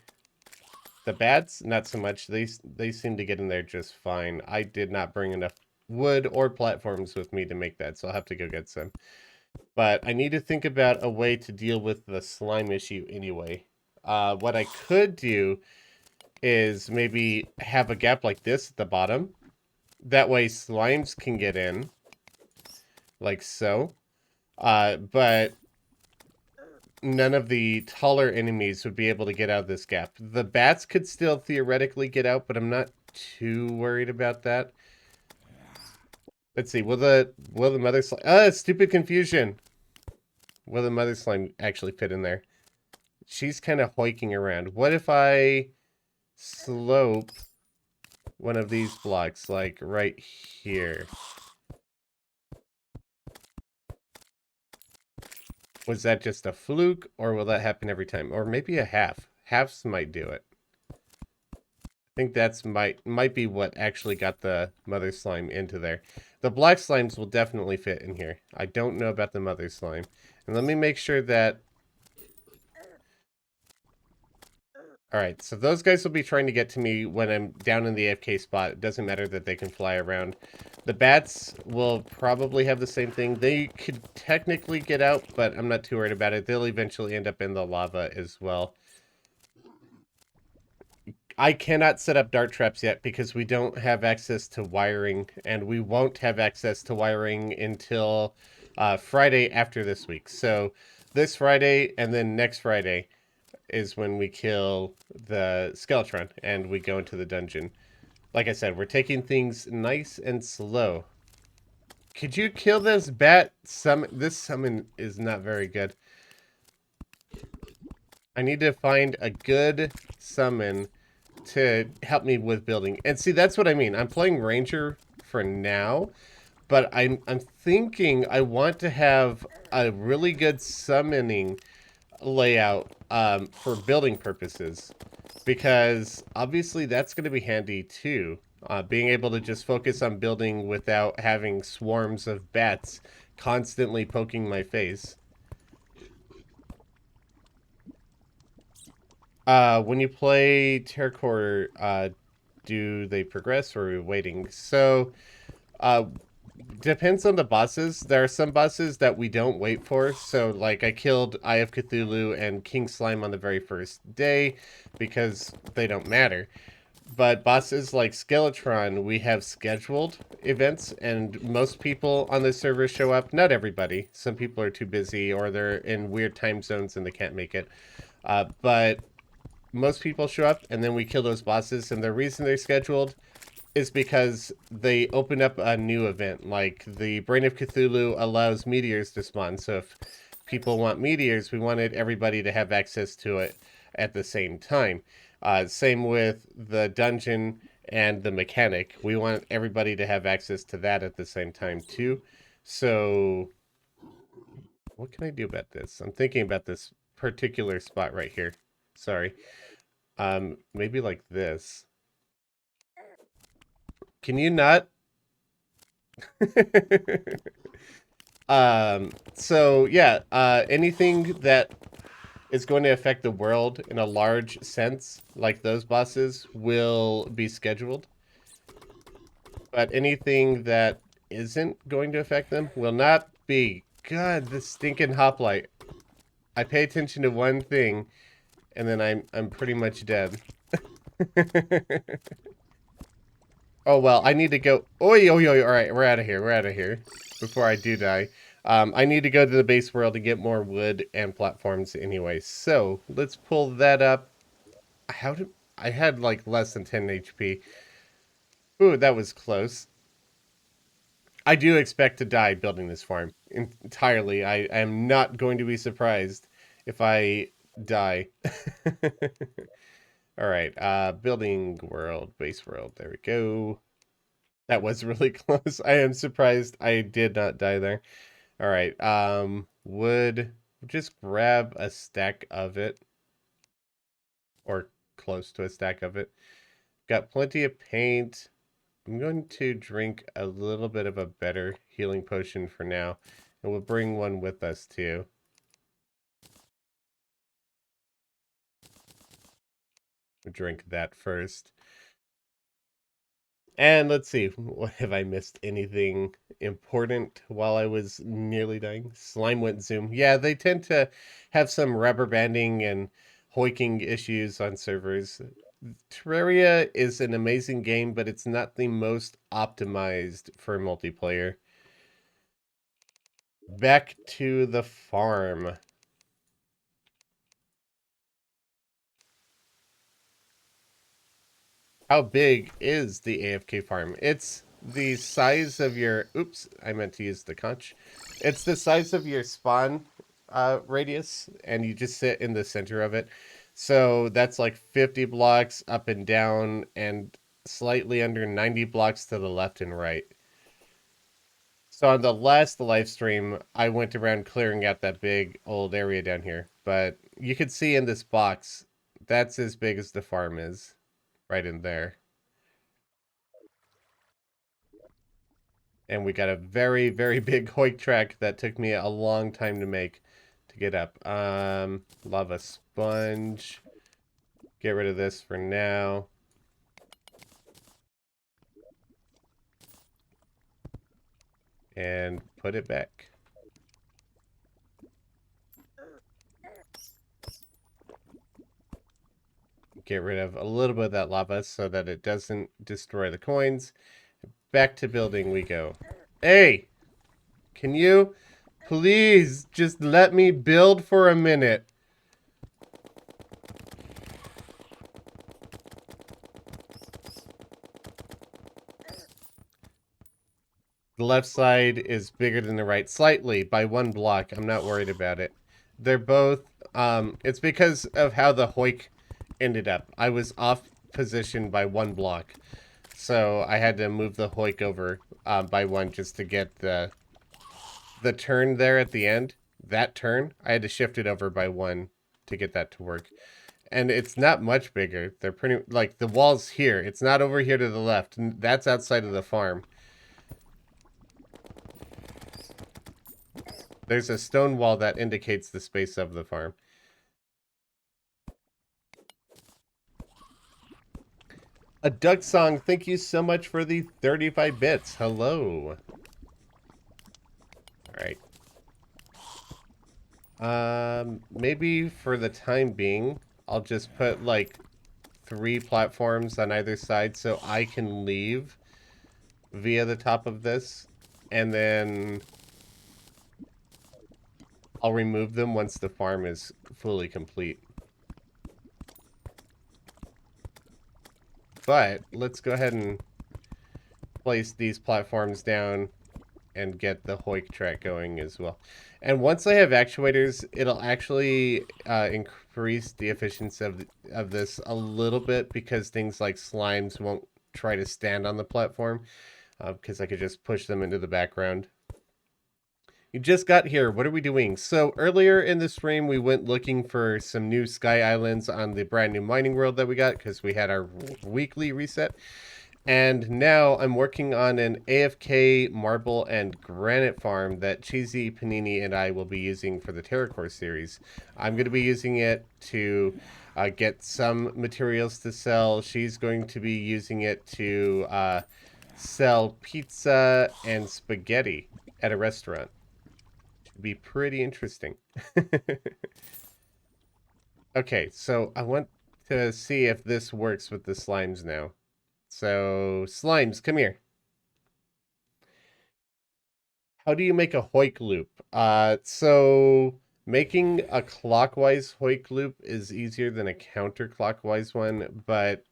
the bats, not so much. They seem to get in there just fine. I did not bring enough wood or platforms with me to make that, so I'll have to go get some. But I need to think about a way to deal with the slime issue anyway. What I could do is maybe have a gap like this at the bottom. That way slimes can get in, like so. But none of the taller enemies would be able to get out of this gap. The bats could still theoretically get out, but I'm not too worried about that. Let's see. Will the mother slime? Stupid confusion. Will the mother slime actually fit in there? She's kind of hoiking around. What if I slope one of these blocks, like right here? Was that just a fluke, or will that happen every time? Or maybe a half. Halves might do it. I think that's might be what actually got the mother slime into there. The black slimes will definitely fit in here. I don't know about the mother slime. And let me make sure that... Alright, so those guys will be trying to get to me when I'm down in the AFK spot. It doesn't matter that they can fly around. The bats will probably have the same thing. They could technically get out, but I'm not too worried about it. They'll eventually end up in the lava as well. I cannot set up dart traps yet because we don't have access to wiring, and we won't have access to wiring until Friday after this week. So this Friday and then next Friday is when we kill the Skeletron and we go into the dungeon. Like I said, we're taking things nice and slow. Could you kill this bat? This summon is not very good. I need to find a good summon to help me with building. And see, that's what I mean. I'm playing Ranger for now, but I'm thinking I want to have a really good summoning layout for building purposes, because obviously that's going to be handy too. Being able to just focus on building without having swarms of bats constantly poking my face. When you play Terracore, do they progress or are we waiting? So, depends on the bosses. There are some bosses that we don't wait for. So, like, I killed Eye of Cthulhu and King Slime on the very first day because they don't matter. But bosses like Skeletron, we have scheduled events, and most people on the server show up. Not everybody. Some people are too busy or they're in weird time zones and they can't make it. But most people show up, and then we kill those bosses, and the reason they're scheduled is because they open up a new event. Like, the Brain of Cthulhu allows meteors to spawn, so if people want meteors, we wanted everybody to have access to it at the same time. Same with the dungeon and the mechanic. We want everybody to have access to that at the same time, too. So, what can I do about this? I'm thinking about this particular spot right here. Sorry. Maybe like this. Can you not? So yeah, anything that is going to affect the world in a large sense, like those bosses, will be scheduled. But anything that isn't going to affect them will not be. God, this stinking hoplite. I pay attention to one thing, and then I'm pretty much dead. Oh, well, I need to go. Oi, oi, oi. All right, we're out of here. We're out of here before I do die. I need to go to the base world to get more wood and platforms anyway. So let's pull that up. How did I had like less than 10 HP? Ooh, that was close. I do expect to die building this farm entirely. I am not going to be surprised if I die. All right, building world, base world. There we go. That was really close. I am surprised I did not die there. All right. Wood. Just grab a stack of it, or close to a stack of it. Got plenty of paint. I'm going to drink a little bit of a better healing potion for now. And we'll bring one with us too. We'll drink that first. And let's see, what have I missed anything important while I was nearly dying? Slime went zoom. Yeah, they tend to have some rubber banding and hoiking issues on servers. Terraria is an amazing game, but it's not the most optimized for multiplayer. Back to the farm. How big is the AFK farm? It's the size of your... Oops, I meant to use the conch. It's the size of your spawn radius, and you just sit in the center of it. So that's like 50 blocks up and down, and slightly under 90 blocks to the left and right. So on the last live stream, I went around clearing out that big old area down here. But you can see in this box, that's as big as the farm is, right in there. And we got a very, very big Hoik track that took me a long time to make to get up. Lava sponge. Get rid of this for now. And put it back. Get rid of a little bit of that lava so that it doesn't destroy the coins. Back to building we go. Hey! Can you please just let me build for a minute? The left side is bigger than the right, slightly, by 1 block. I'm not worried about it. They're both, it's because of how the Hoik ended up. I was off position by 1 block. So I had to move the Hoik over by 1 just to get the turn there at the end. That turn, I had to shift it over by 1 to get that to work. And it's not much bigger. They're pretty, like, the wall's here. It's not over here to the left. That's outside of the farm. There's a stone wall that indicates the space of the farm. A duck song, thank you so much for the 35 bits. Hello. Alright. Maybe for the time being, I'll just put like 3 platforms on either side so I can leave via the top of this. And then I'll remove them once the farm is fully complete. But let's go ahead and place these platforms down and get the Hoik track going as well. And once I have actuators, it'll actually increase the efficiency of this a little bit because things like slimes won't try to stand on the platform because I could just push them into the background. You just got here. What are we doing? So earlier in the stream, we went looking for some new sky islands on the brand new mining world that we got because we had our weekly reset. And now I'm working on an AFK marble and granite farm that Cheesy, Panini, and I will be using for the Terracore series. I'm going to be using it to get some materials to sell. She's going to be using it to sell pizza and spaghetti at a restaurant. Should be pretty interesting. Okay, so I want to see if this works with the slimes now. So, slimes, come here. How do you make a Hoik loop? So making a clockwise Hoik loop is easier than a counterclockwise one, but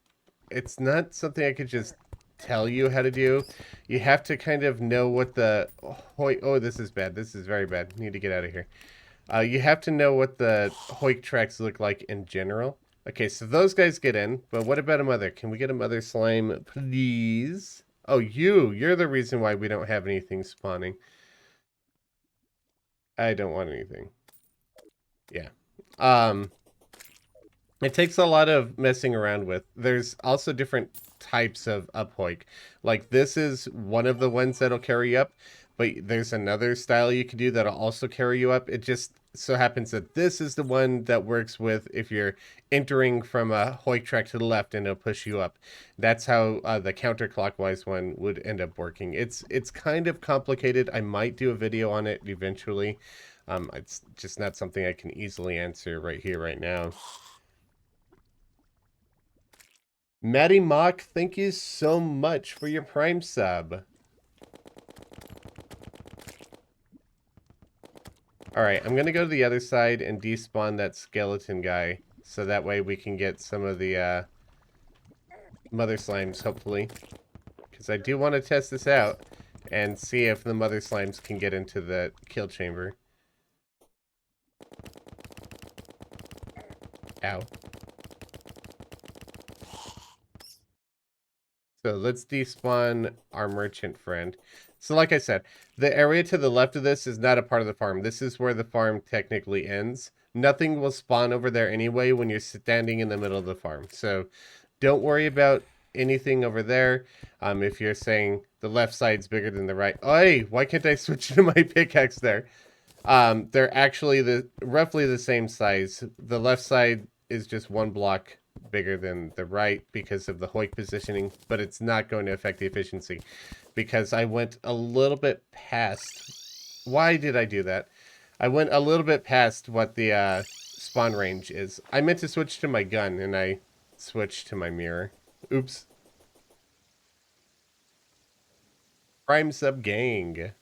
it's not something I could just tell you how to do. You have to kind of know what the Hoik... Oh, this is bad. This is very bad. Need to get out of here. You have to know what the Hoik tracks look like in general. Okay, so those guys get in, but what about a mother? Can we get a mother slime, please? Oh, you're the reason why we don't have anything spawning. I don't want anything. Yeah. It takes a lot of messing around with. There's also different types of up Hoik. Like this is one of the ones that'll carry you up, but there's another style you can do that'll also carry you up. It just so happens that this is the one that works with if you're entering from a Hoik track to the left and it'll push you up. That's how the counterclockwise one would end up working. It's kind of complicated. I might do a video on it eventually. It's just not something I can easily answer right here, right now. Maddie Mock, thank you so much for your Prime sub. Alright, I'm going to go to the other side and despawn that skeleton guy. So that way we can get some of the mother slimes, hopefully. Because I do want to test this out and see if the mother slimes can get into the kill chamber. Ow. So let's despawn our merchant friend. So like I said, the area to the left of this is not a part of the farm. This is where the farm technically ends. Nothing will spawn over there anyway when you're standing in the middle of the farm. So don't worry about anything over there. If you're saying the left side's bigger than the right. Oh, hey, why can't I switch to my pickaxe there? They're actually roughly the same size. The left side is just one block bigger than the right because of the Hoik positioning, but it's not going to affect the efficiency because I went a little bit past. Why did I do that? I went a little bit past what the spawn range is. I meant to switch to my gun and I switched to my mirror. Oops. Prime sub gang.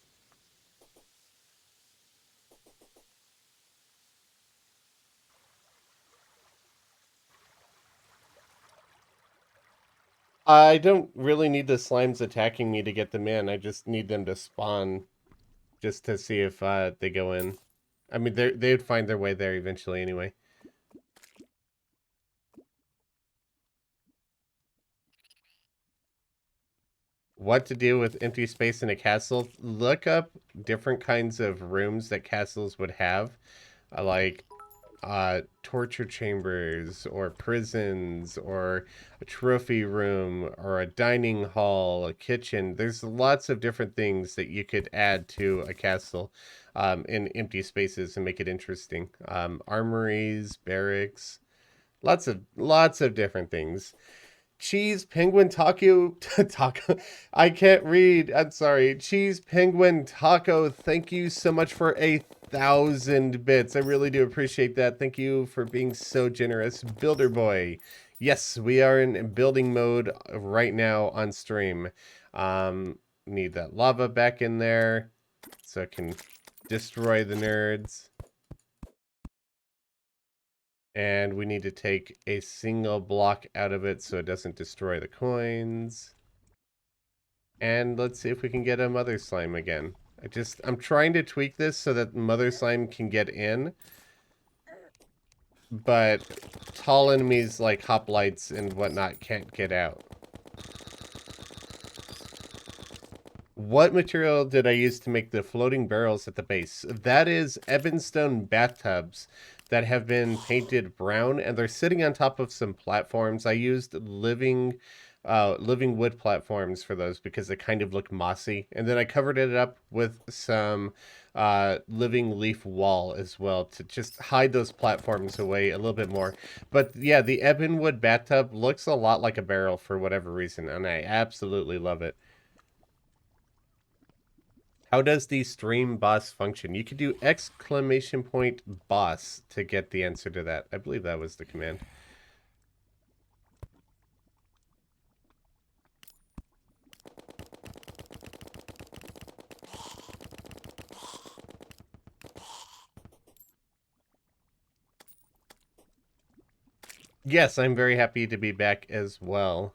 I don't really need the slimes attacking me to get them in. I just need them to spawn just to see if they go in. I mean, they'd find their way there eventually anyway. What to do with empty space in a castle? Look up different kinds of rooms that castles would have. Like torture chambers or prisons or a trophy room or a dining hall, a kitchen. There's lots of different things that you could add to a castle in empty spaces and make it interesting. Armories, barracks, lots of different things. Cheese penguin taco taco. I can't read. I'm sorry. Cheese penguin taco. Thank you so much for 1,000 bits. I really do appreciate that. Thank you for being so generous, Builder Boy. Yes, we are in building mode right now on stream. Need that lava back in there so I can destroy the nerds. And we need to take a single block out of it so it doesn't destroy the coins. And let's see if we can get a mother slime again. I'm trying to tweak this so that mother slime can get in. But tall enemies like hoplites and whatnot can't get out. What material did I use to make the floating barrels at the base? That is ebonstone bathtubs that have been painted brown, and they're sitting on top of some platforms. I used living wood platforms for those because they kind of look mossy. And then I covered it up with some living leaf wall as well to just hide those platforms away a little bit more. But yeah, the ebonwood bathtub looks a lot like a barrel for whatever reason, and I absolutely love it. How does the stream boss function? You could do exclamation point boss to get the answer to that. I believe that was the command. Yes, I'm very happy to be back as well.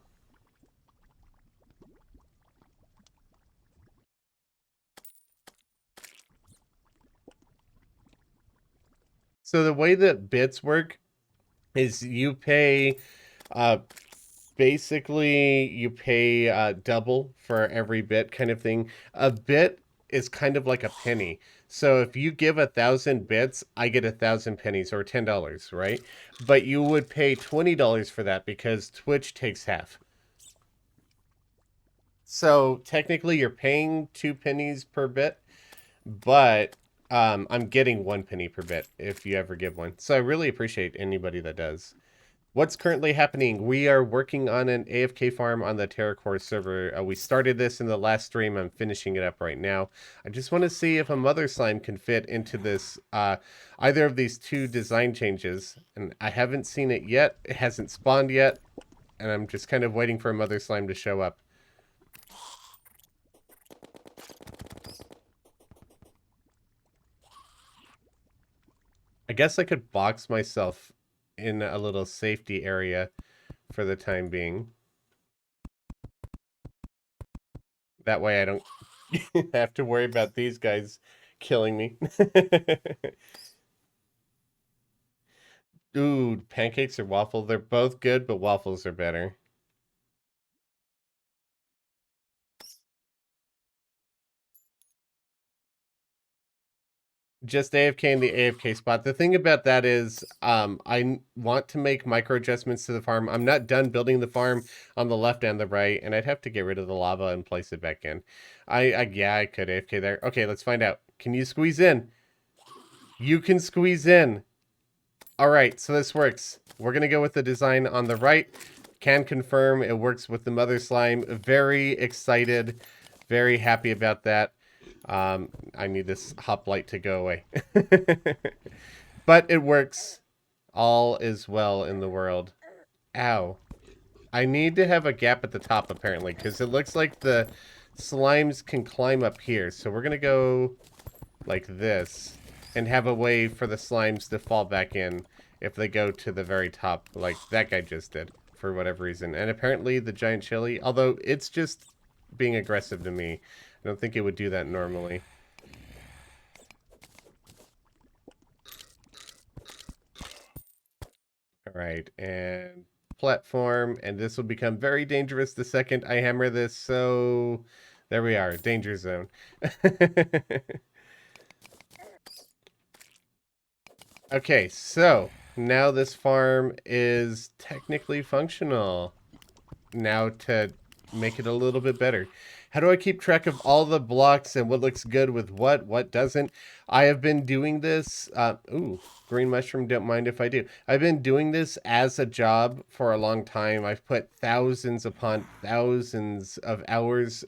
So the way that bits work is you pay basically you pay double for every bit kind of thing. A bit is kind of like a penny. So if you give 1,000 bits, I get 1,000 pennies or $10, right? But you would pay $20 for that because Twitch takes half. So technically you're paying 2 pennies per bit, but I'm getting 1 penny per bit if you ever give one. So I really appreciate anybody that does. What's currently happening? We are working on an AFK farm on the TerraCorps server. We started this in the last stream. I'm finishing it up right now. I just want to see if a mother slime can fit into this, either of these two design changes. And I haven't seen it yet. It hasn't spawned yet. And I'm just kind of waiting for a mother slime to show up. I guess I could box myself in a little safety area for the time being. That way I don't have to worry about these guys killing me. Ooh, pancakes or waffle? They're both good, but waffles are better. Just AFK in the AFK spot. The thing about that is I want to make micro adjustments to the farm. I'm not done building the farm on the left and the right, and I'd have to get rid of the lava and place it back in. Yeah, I could AFK there. Okay, let's find out. Can you squeeze in? You can squeeze in. All right, so this works. We're going to go with the design on the right. Can confirm it works with the mother slime. Very excited. Very happy about that. I need this hoplite to go away. But it works. All is well in the world. Ow. I need to have a gap at the top, apparently, because it looks like the slimes can climb up here. So we're going to go like this and have a way for the slimes to fall back in if they go to the very top, like that guy just did, for whatever reason. And apparently the giant chili, although it's just being aggressive to me, I don't think it would do that normally. All right, and platform, and this will become very dangerous the second I hammer this, so there we are, danger zone. Okay, so now this farm is technically functional. Now to make it a little bit better. How do I keep track of all the blocks and what looks good with what doesn't? I have been doing this, ooh, green mushroom, don't mind if I do. I've been doing this as a job for a long time. I've put thousands upon thousands of hours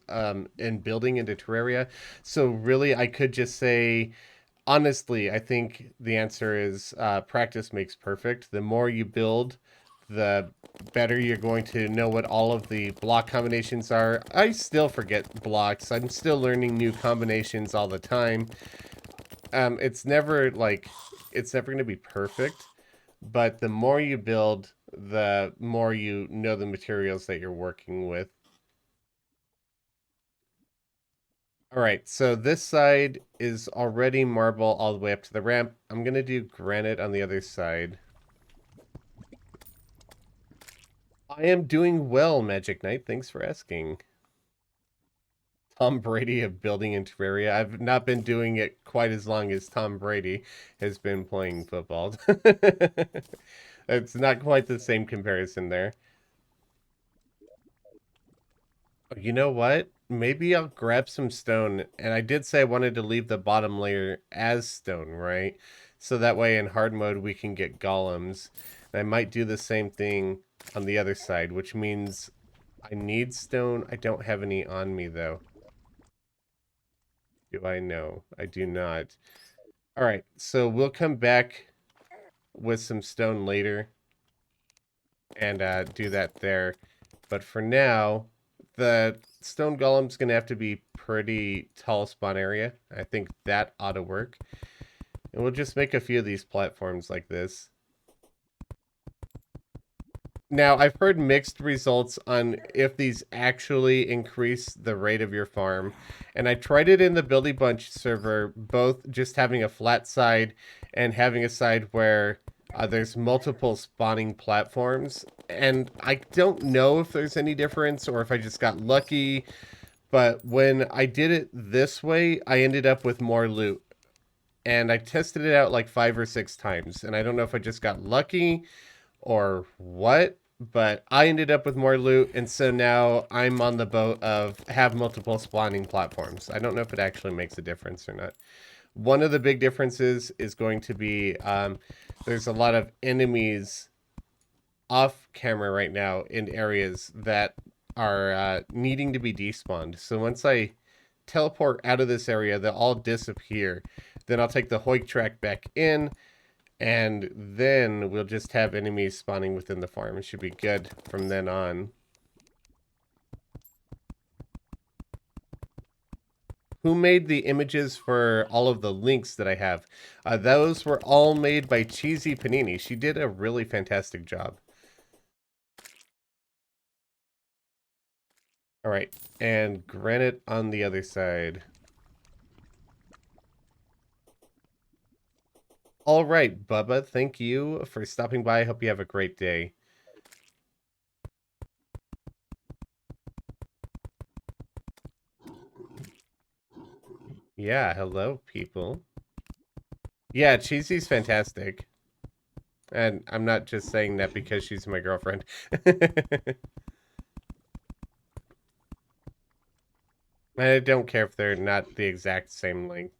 in building into Terraria. So really I could just say, honestly, I think the answer is practice makes perfect. The more you build, the better you're going to know what all of the block combinations are. I still forget blocks. I'm still learning new combinations all the time. It's never going to be perfect, but the more you build, the more you know the materials that you're working with. All right, so this side is already marble all the way up to the ramp. I'm going to do granite on the other side. I am doing well, Magic Knight. Thanks for asking. Tom Brady of building in Terraria. I've not been doing it quite as long as Tom Brady has been playing football. It's not quite the same comparison there. You know what? Maybe I'll grab some stone. And I did say I wanted to leave the bottom layer as stone, right? So that way in hard mode we can get golems. And I might do the same thing on the other side, which means I need stone. I don't have any on me, though. Do I know? I do not. All right, so we'll come back with some stone later and do that there. But for now, the stone golem's going to have to be pretty tall spawn area. I think that ought to work. And we'll just make a few of these platforms like this. Now, I've heard mixed results on if these actually increase the rate of your farm. And I tried it in the Buildy Bunch server, both just having a flat side and having a side where there's multiple spawning platforms. And I don't know if there's any difference or if I just got lucky. But when I did it this way, I ended up with more loot. And I tested it out like 5 or 6 times. And I don't know if I just got lucky or what, but I ended up with more loot, and so now I'm on the boat of have multiple spawning platforms. I don't know if it actually makes a difference or not. One of the big differences is going to be there's a lot of enemies off camera right now in areas that are needing to be despawned. So once I teleport out of this area, they'll all disappear. Then I'll take the Hoik track back in, and then we'll just have enemies spawning within the farm. It should be good from then on. Who made the images for all of the links that I have? Those were all made by Cheesy Panini. She did a really fantastic job. All right, and granite on the other side. All right, Bubba, thank you for stopping by. I hope you have a great day. Yeah, hello, people. Yeah, Cheesy's fantastic. And I'm not just saying that because she's my girlfriend. I don't care if they're not the exact same length.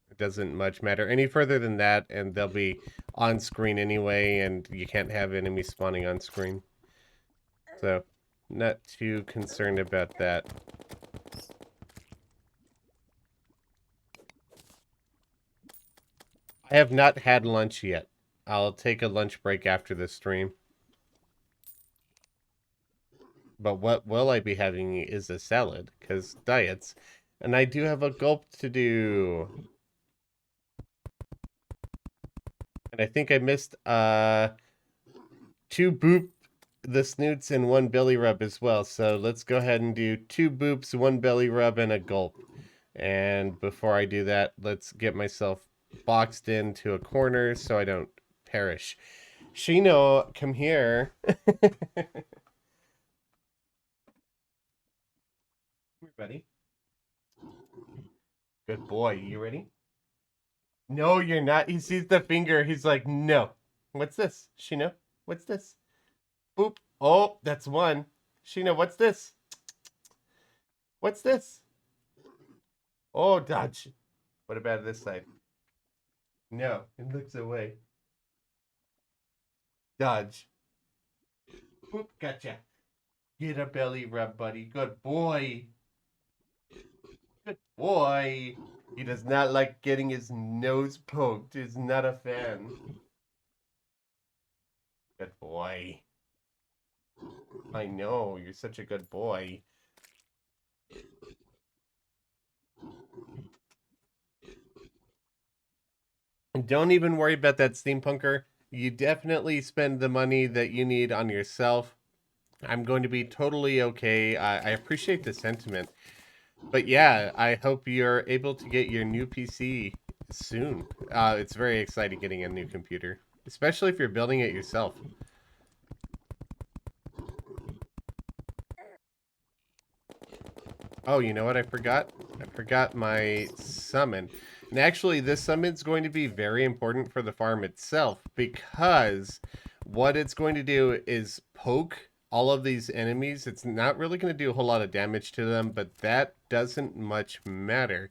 It doesn't much matter any further than that, and they'll be on screen anyway, and you can't have enemies spawning on screen. So, not too concerned about that. I have not had lunch yet. I'll take a lunch break after the stream. But what will I be having is a salad, because diets. And I do have a gulp to do. And I think I missed 2 boop the snoots and 1 belly rub as well. So let's go ahead and do 2 boops, 1 belly rub, and a gulp. And before I do that, let's get myself boxed into a corner so I don't perish. Shino, come here. Here, buddy. Good boy. You ready? No, you're not. He sees the finger. He's like, no. What's this? Shino, what's this? Boop. Oh, that's 1. Shino, what's this? What's this? Oh, dodge. What about this side? No, it looks away. Dodge. Boop, gotcha. Get a belly rub, buddy. Good boy. Good boy. He does not like getting his nose poked. He's not a fan. Good boy. I know, you're such a good boy. Don't even worry about that steampunker. You definitely spend the money that you need on yourself. I'm going to be totally okay. I appreciate the sentiment. But yeah, I hope you're able to get your new PC soon. It's very exciting getting a new computer, especially if you're building it yourself. Oh, you know what I forgot? I forgot my summon. And actually, this summon's going to be very important for the farm itself because what it's going to do is poke all of these enemies. It's not really going to do a whole lot of damage to them, but that doesn't much matter.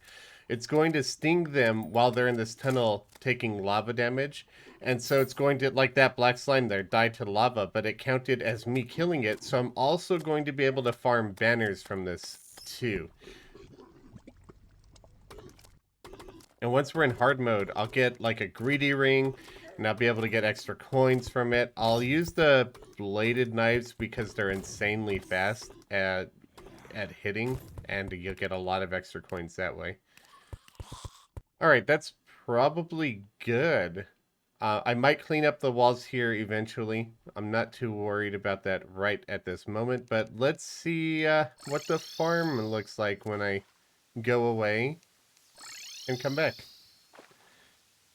It's going to sting them while they're in this tunnel taking lava damage. And so it's going to, like that black slime there, die to lava, but it counted as me killing it. So I'm also going to be able to farm banners from this too. And once we're in hard mode, I'll get like a greedy ring and I'll be able to get extra coins from it. I'll use the bladed knives because they're insanely fast at hitting, and you'll get a lot of extra coins that way. Alright, that's probably good. I might clean up the walls here eventually. I'm not too worried about that right at this moment, but let's see what the farm looks like when I go away and come back.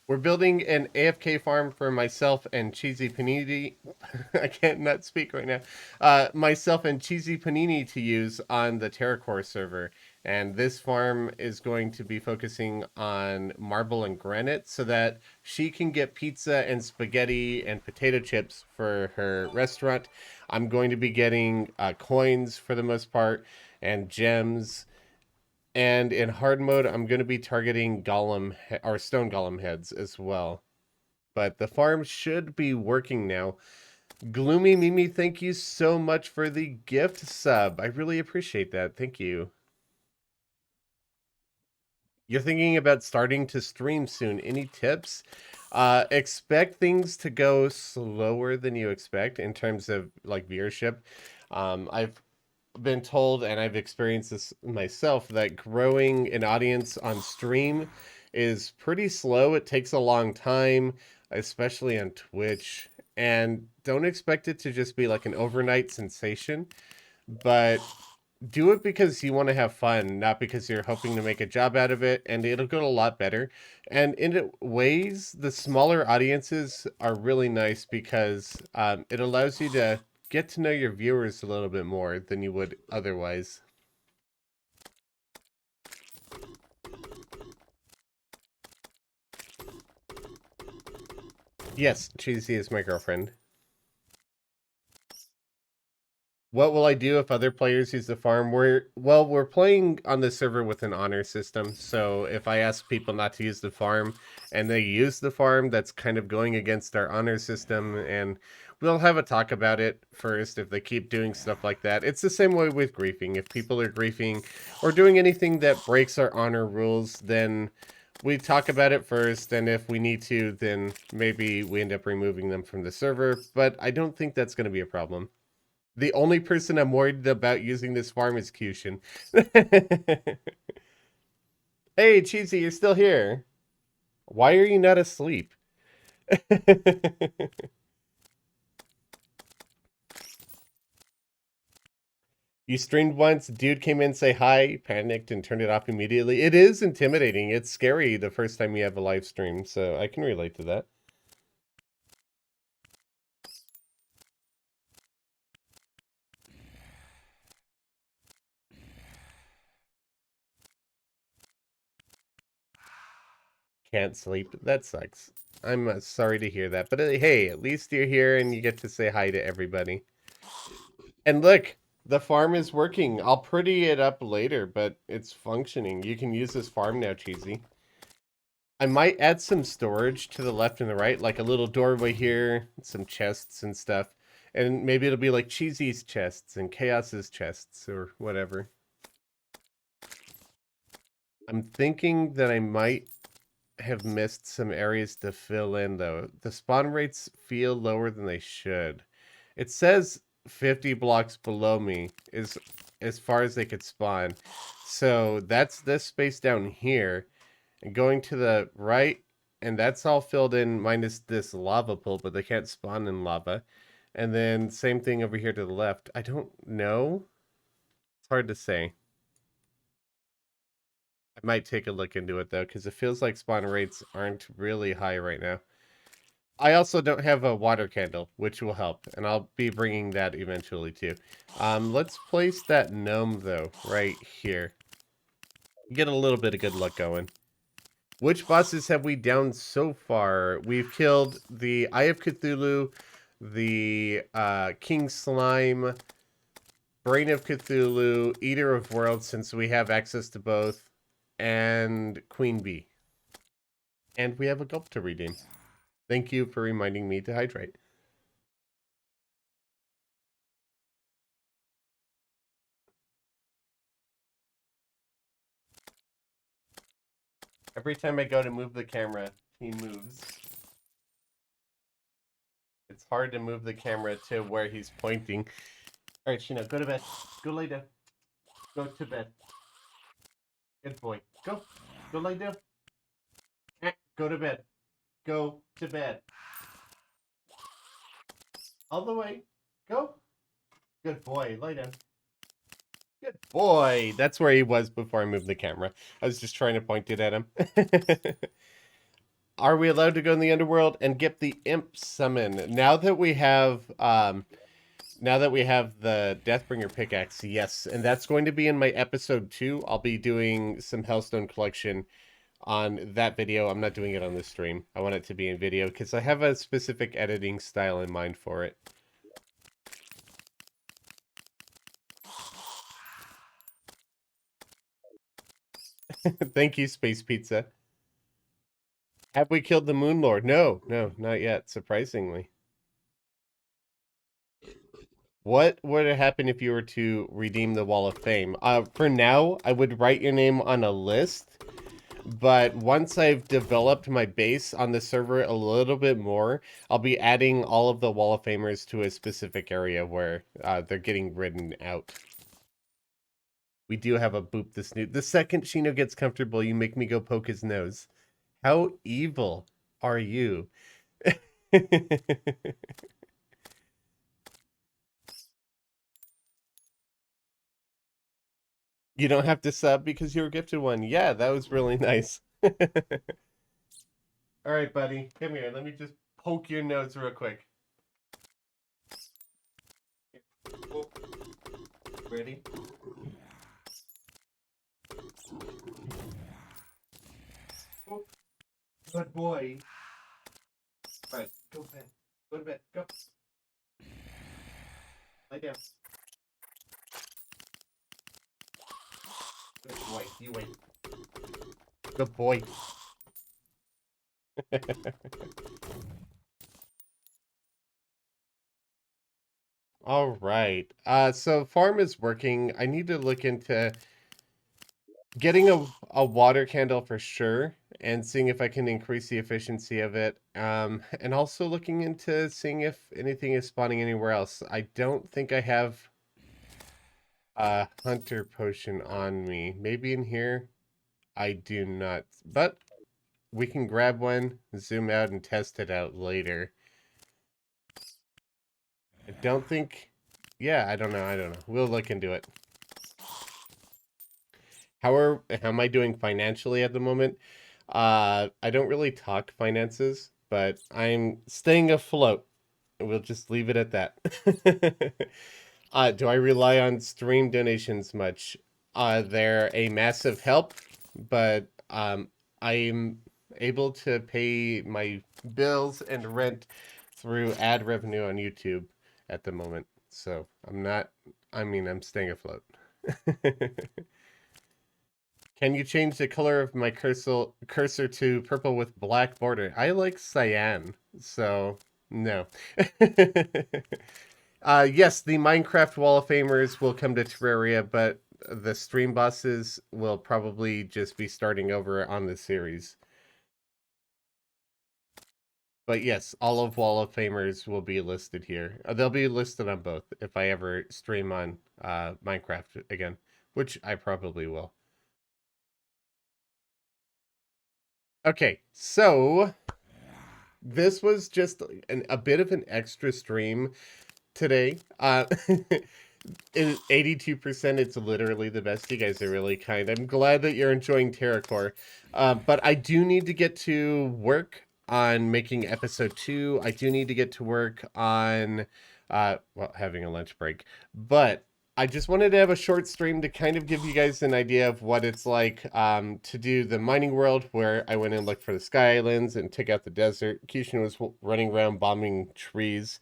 We're building an AFK farm for myself and Cheesy Panini. I can't not speak right now. Myself and Cheesy Panini to use on the TerraCorps server. And this farm is going to be focusing on marble and granite so that she can get pizza and spaghetti and potato chips for her restaurant. I'm going to be getting coins for the most part and gems. And in hard mode, I'm going to be targeting golem or stone golem heads as well. But the farm should be working now. Gloomy Mimi, thank you so much for the gift sub. I really appreciate that. Thank you. You're thinking about starting to stream soon. Any tips? Expect things to go slower than you expect in terms of like viewership. I've been told, and I've experienced this myself, that growing an audience on stream is pretty slow. It takes a long time, especially on Twitch. And don't expect it to just be like an overnight sensation, but do it because you want to have fun, not because you're hoping to make a job out of it, and it'll go a lot better. And in ways, the smaller audiences are really nice because it allows you to get to know your viewers a little bit more than you would otherwise. Yes, Cheesy is my girlfriend. What will I do if other players use the farm? We're playing on the server with an honor system, so if I ask people not to use the farm and they use the farm, that's kind of going against our honor system, and we'll have a talk about it first if they keep doing stuff like that. It's the same way with griefing. If people are griefing or doing anything that breaks our honor rules, then we talk about it first, and if we need to, then maybe we end up removing them from the server, but I don't think that's going to be a problem. The only person I'm worried about using this farm is Cushion. Hey, Cheesy, you're still here. Why are you not asleep? You streamed once, dude came in, say hi, panicked, and turned it off immediately. It is intimidating. It's scary the first time you have a live stream, so I can relate to that. Can't sleep. That sucks. I'm sorry to hear that. But hey, at least you're here and you get to say hi to everybody. And look, the farm is working. I'll pretty it up later, but it's functioning. You can use this farm now, Cheesy. I might add some storage to the left and the right, like a little doorway here, some chests and stuff. And maybe it'll be like Cheesy's chests and Chaos's chests or whatever. I'm thinking that I might have missed some areas to fill in, though. The spawn rates feel lower than they should. It says 50 blocks below me is as far as they could spawn. So that's this space down here. And going to the right, and that's all filled in minus this lava pool, but they can't spawn in lava. And then same thing over here to the left. I don't know. It's hard to say. I might take a look into it, though, because it feels like spawn rates aren't really high right now. I also don't have a water candle, which will help, and I'll be bringing that eventually, too. Let's place that gnome, though, right here. Get a little bit of good luck going. Which bosses have we downed so far? We've killed the Eye of Cthulhu, the King Slime, Brain of Cthulhu, Eater of Worlds, since we have access to both, and Queen Bee. And we have a gulp to redeem. Thank you for reminding me to hydrate. Every time I go to move the camera, he moves. It's hard to move the camera to where he's pointing. All right, Shino, go to bed. Go lay down. Go to bed. Good boy. Go. Go lay down. Go to bed. Go to bed. All the way. Go. Good boy. Lay down. Good boy. That's where he was before I moved the camera. I was just trying to point it at him. Are we allowed to go in the underworld and get the imp summon? Now that we have now that we have the Deathbringer pickaxe, yes, and that's going to be in my episode 2. I'll be doing some Hellstone collection on that video. I'm not doing it on the stream. I want it to be in video because I have a specific editing style in mind for it. Thank you, Space Pizza. Have we killed the Moon Lord? No, not yet, surprisingly. What would happen if you were to redeem the Wall of Fame? For now, I would write your name on a list, but once I've developed my base on the server a little bit more, I'll be adding all of the Wall of Famers to a specific area where they're getting ridden out. We do have a boop the snoot. The second Shino gets comfortable, you make me go poke his nose. How evil are you? You don't have to sub because you were gifted one. Yeah, that was really nice. All right, buddy. Come here. Let me just poke your nose real quick. Ready? Good boy. All right, go to bed. Go to bed. Go. Lay down. Good boy. You wait. Good boy. All right. So farm is working. I need to look into getting a water candle for sure and seeing if I can increase the efficiency of it. And also looking into seeing if anything is spawning anywhere else. I don't think I have a hunter potion on me. Maybe in here. I do not. But we can grab one, zoom out, and test it out later. I don't think... Yeah, I don't know. We'll look into it. How am I doing financially at the moment? I don't really talk finances, but I'm staying afloat. We'll just leave it at that. Do I rely on stream donations much? They're a massive help, but I'm able to pay my bills and rent through ad revenue on YouTube at the moment. So I'm staying afloat. Can you change the color of my cursor to purple with black border? I like cyan, so no. Yes, the Minecraft Wall of Famers will come to Terraria, but the stream bosses will probably just be starting over on the series. But yes, all of Wall of Famers will be listed here. They'll be listed on both if I ever stream on Minecraft again, which I probably will. Okay, so this was just a bit of an extra stream today. 82%, it's literally the best. You guys are really kind. I'm glad that you're enjoying TerraCorps. But I do need to get to work on making episode 2. I do need to get to work on, well, having a lunch break. But I just wanted to have a short stream to kind of give you guys an idea of what it's like to do the mining world, where I went and looked for the Sky Islands and took out the desert. Kishin was running around bombing trees.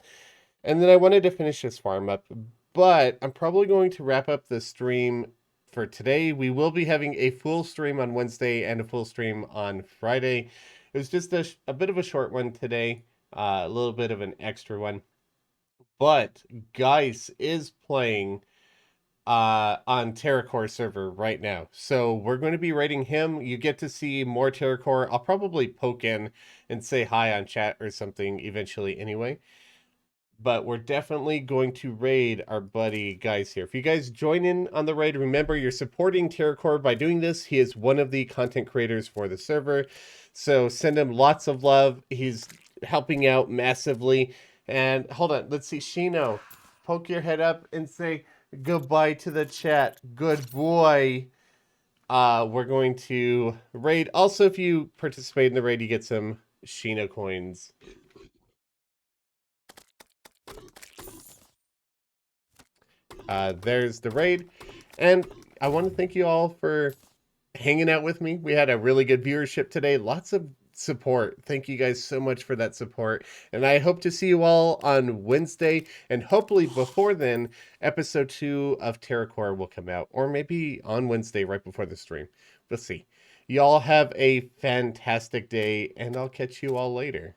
And then I wanted to finish this farm up, but I'm probably going to wrap up the stream for today. We will be having a full stream on Wednesday and a full stream on Friday. It was just a bit of a short one today, a little bit of an extra one. But Geis is playing on TerraCorps server right now. So we're going to be rating him. You get to see more TerraCorps. I'll probably poke in and say hi on chat or something eventually anyway. But we're definitely going to raid our buddy Geis here. If you guys join in on the raid, remember you're supporting TerraCorps by doing this. He is one of the content creators for the server. So send him lots of love. He's helping out massively. And hold on, let's see. Shino, poke your head up and say goodbye to the chat. Good boy. We're going to raid. Also, if you participate in the raid, you get some Shino coins. there's the raid. And I want to thank you all for hanging out with me. We had a really good viewership today. Lots of support. Thank you guys so much for that support. And I hope to see you all on Wednesday. And hopefully before then, episode 2 of TerraCorps will come out. Or maybe on Wednesday right before the stream. We'll see. Y'all have a fantastic day, and I'll catch you all later.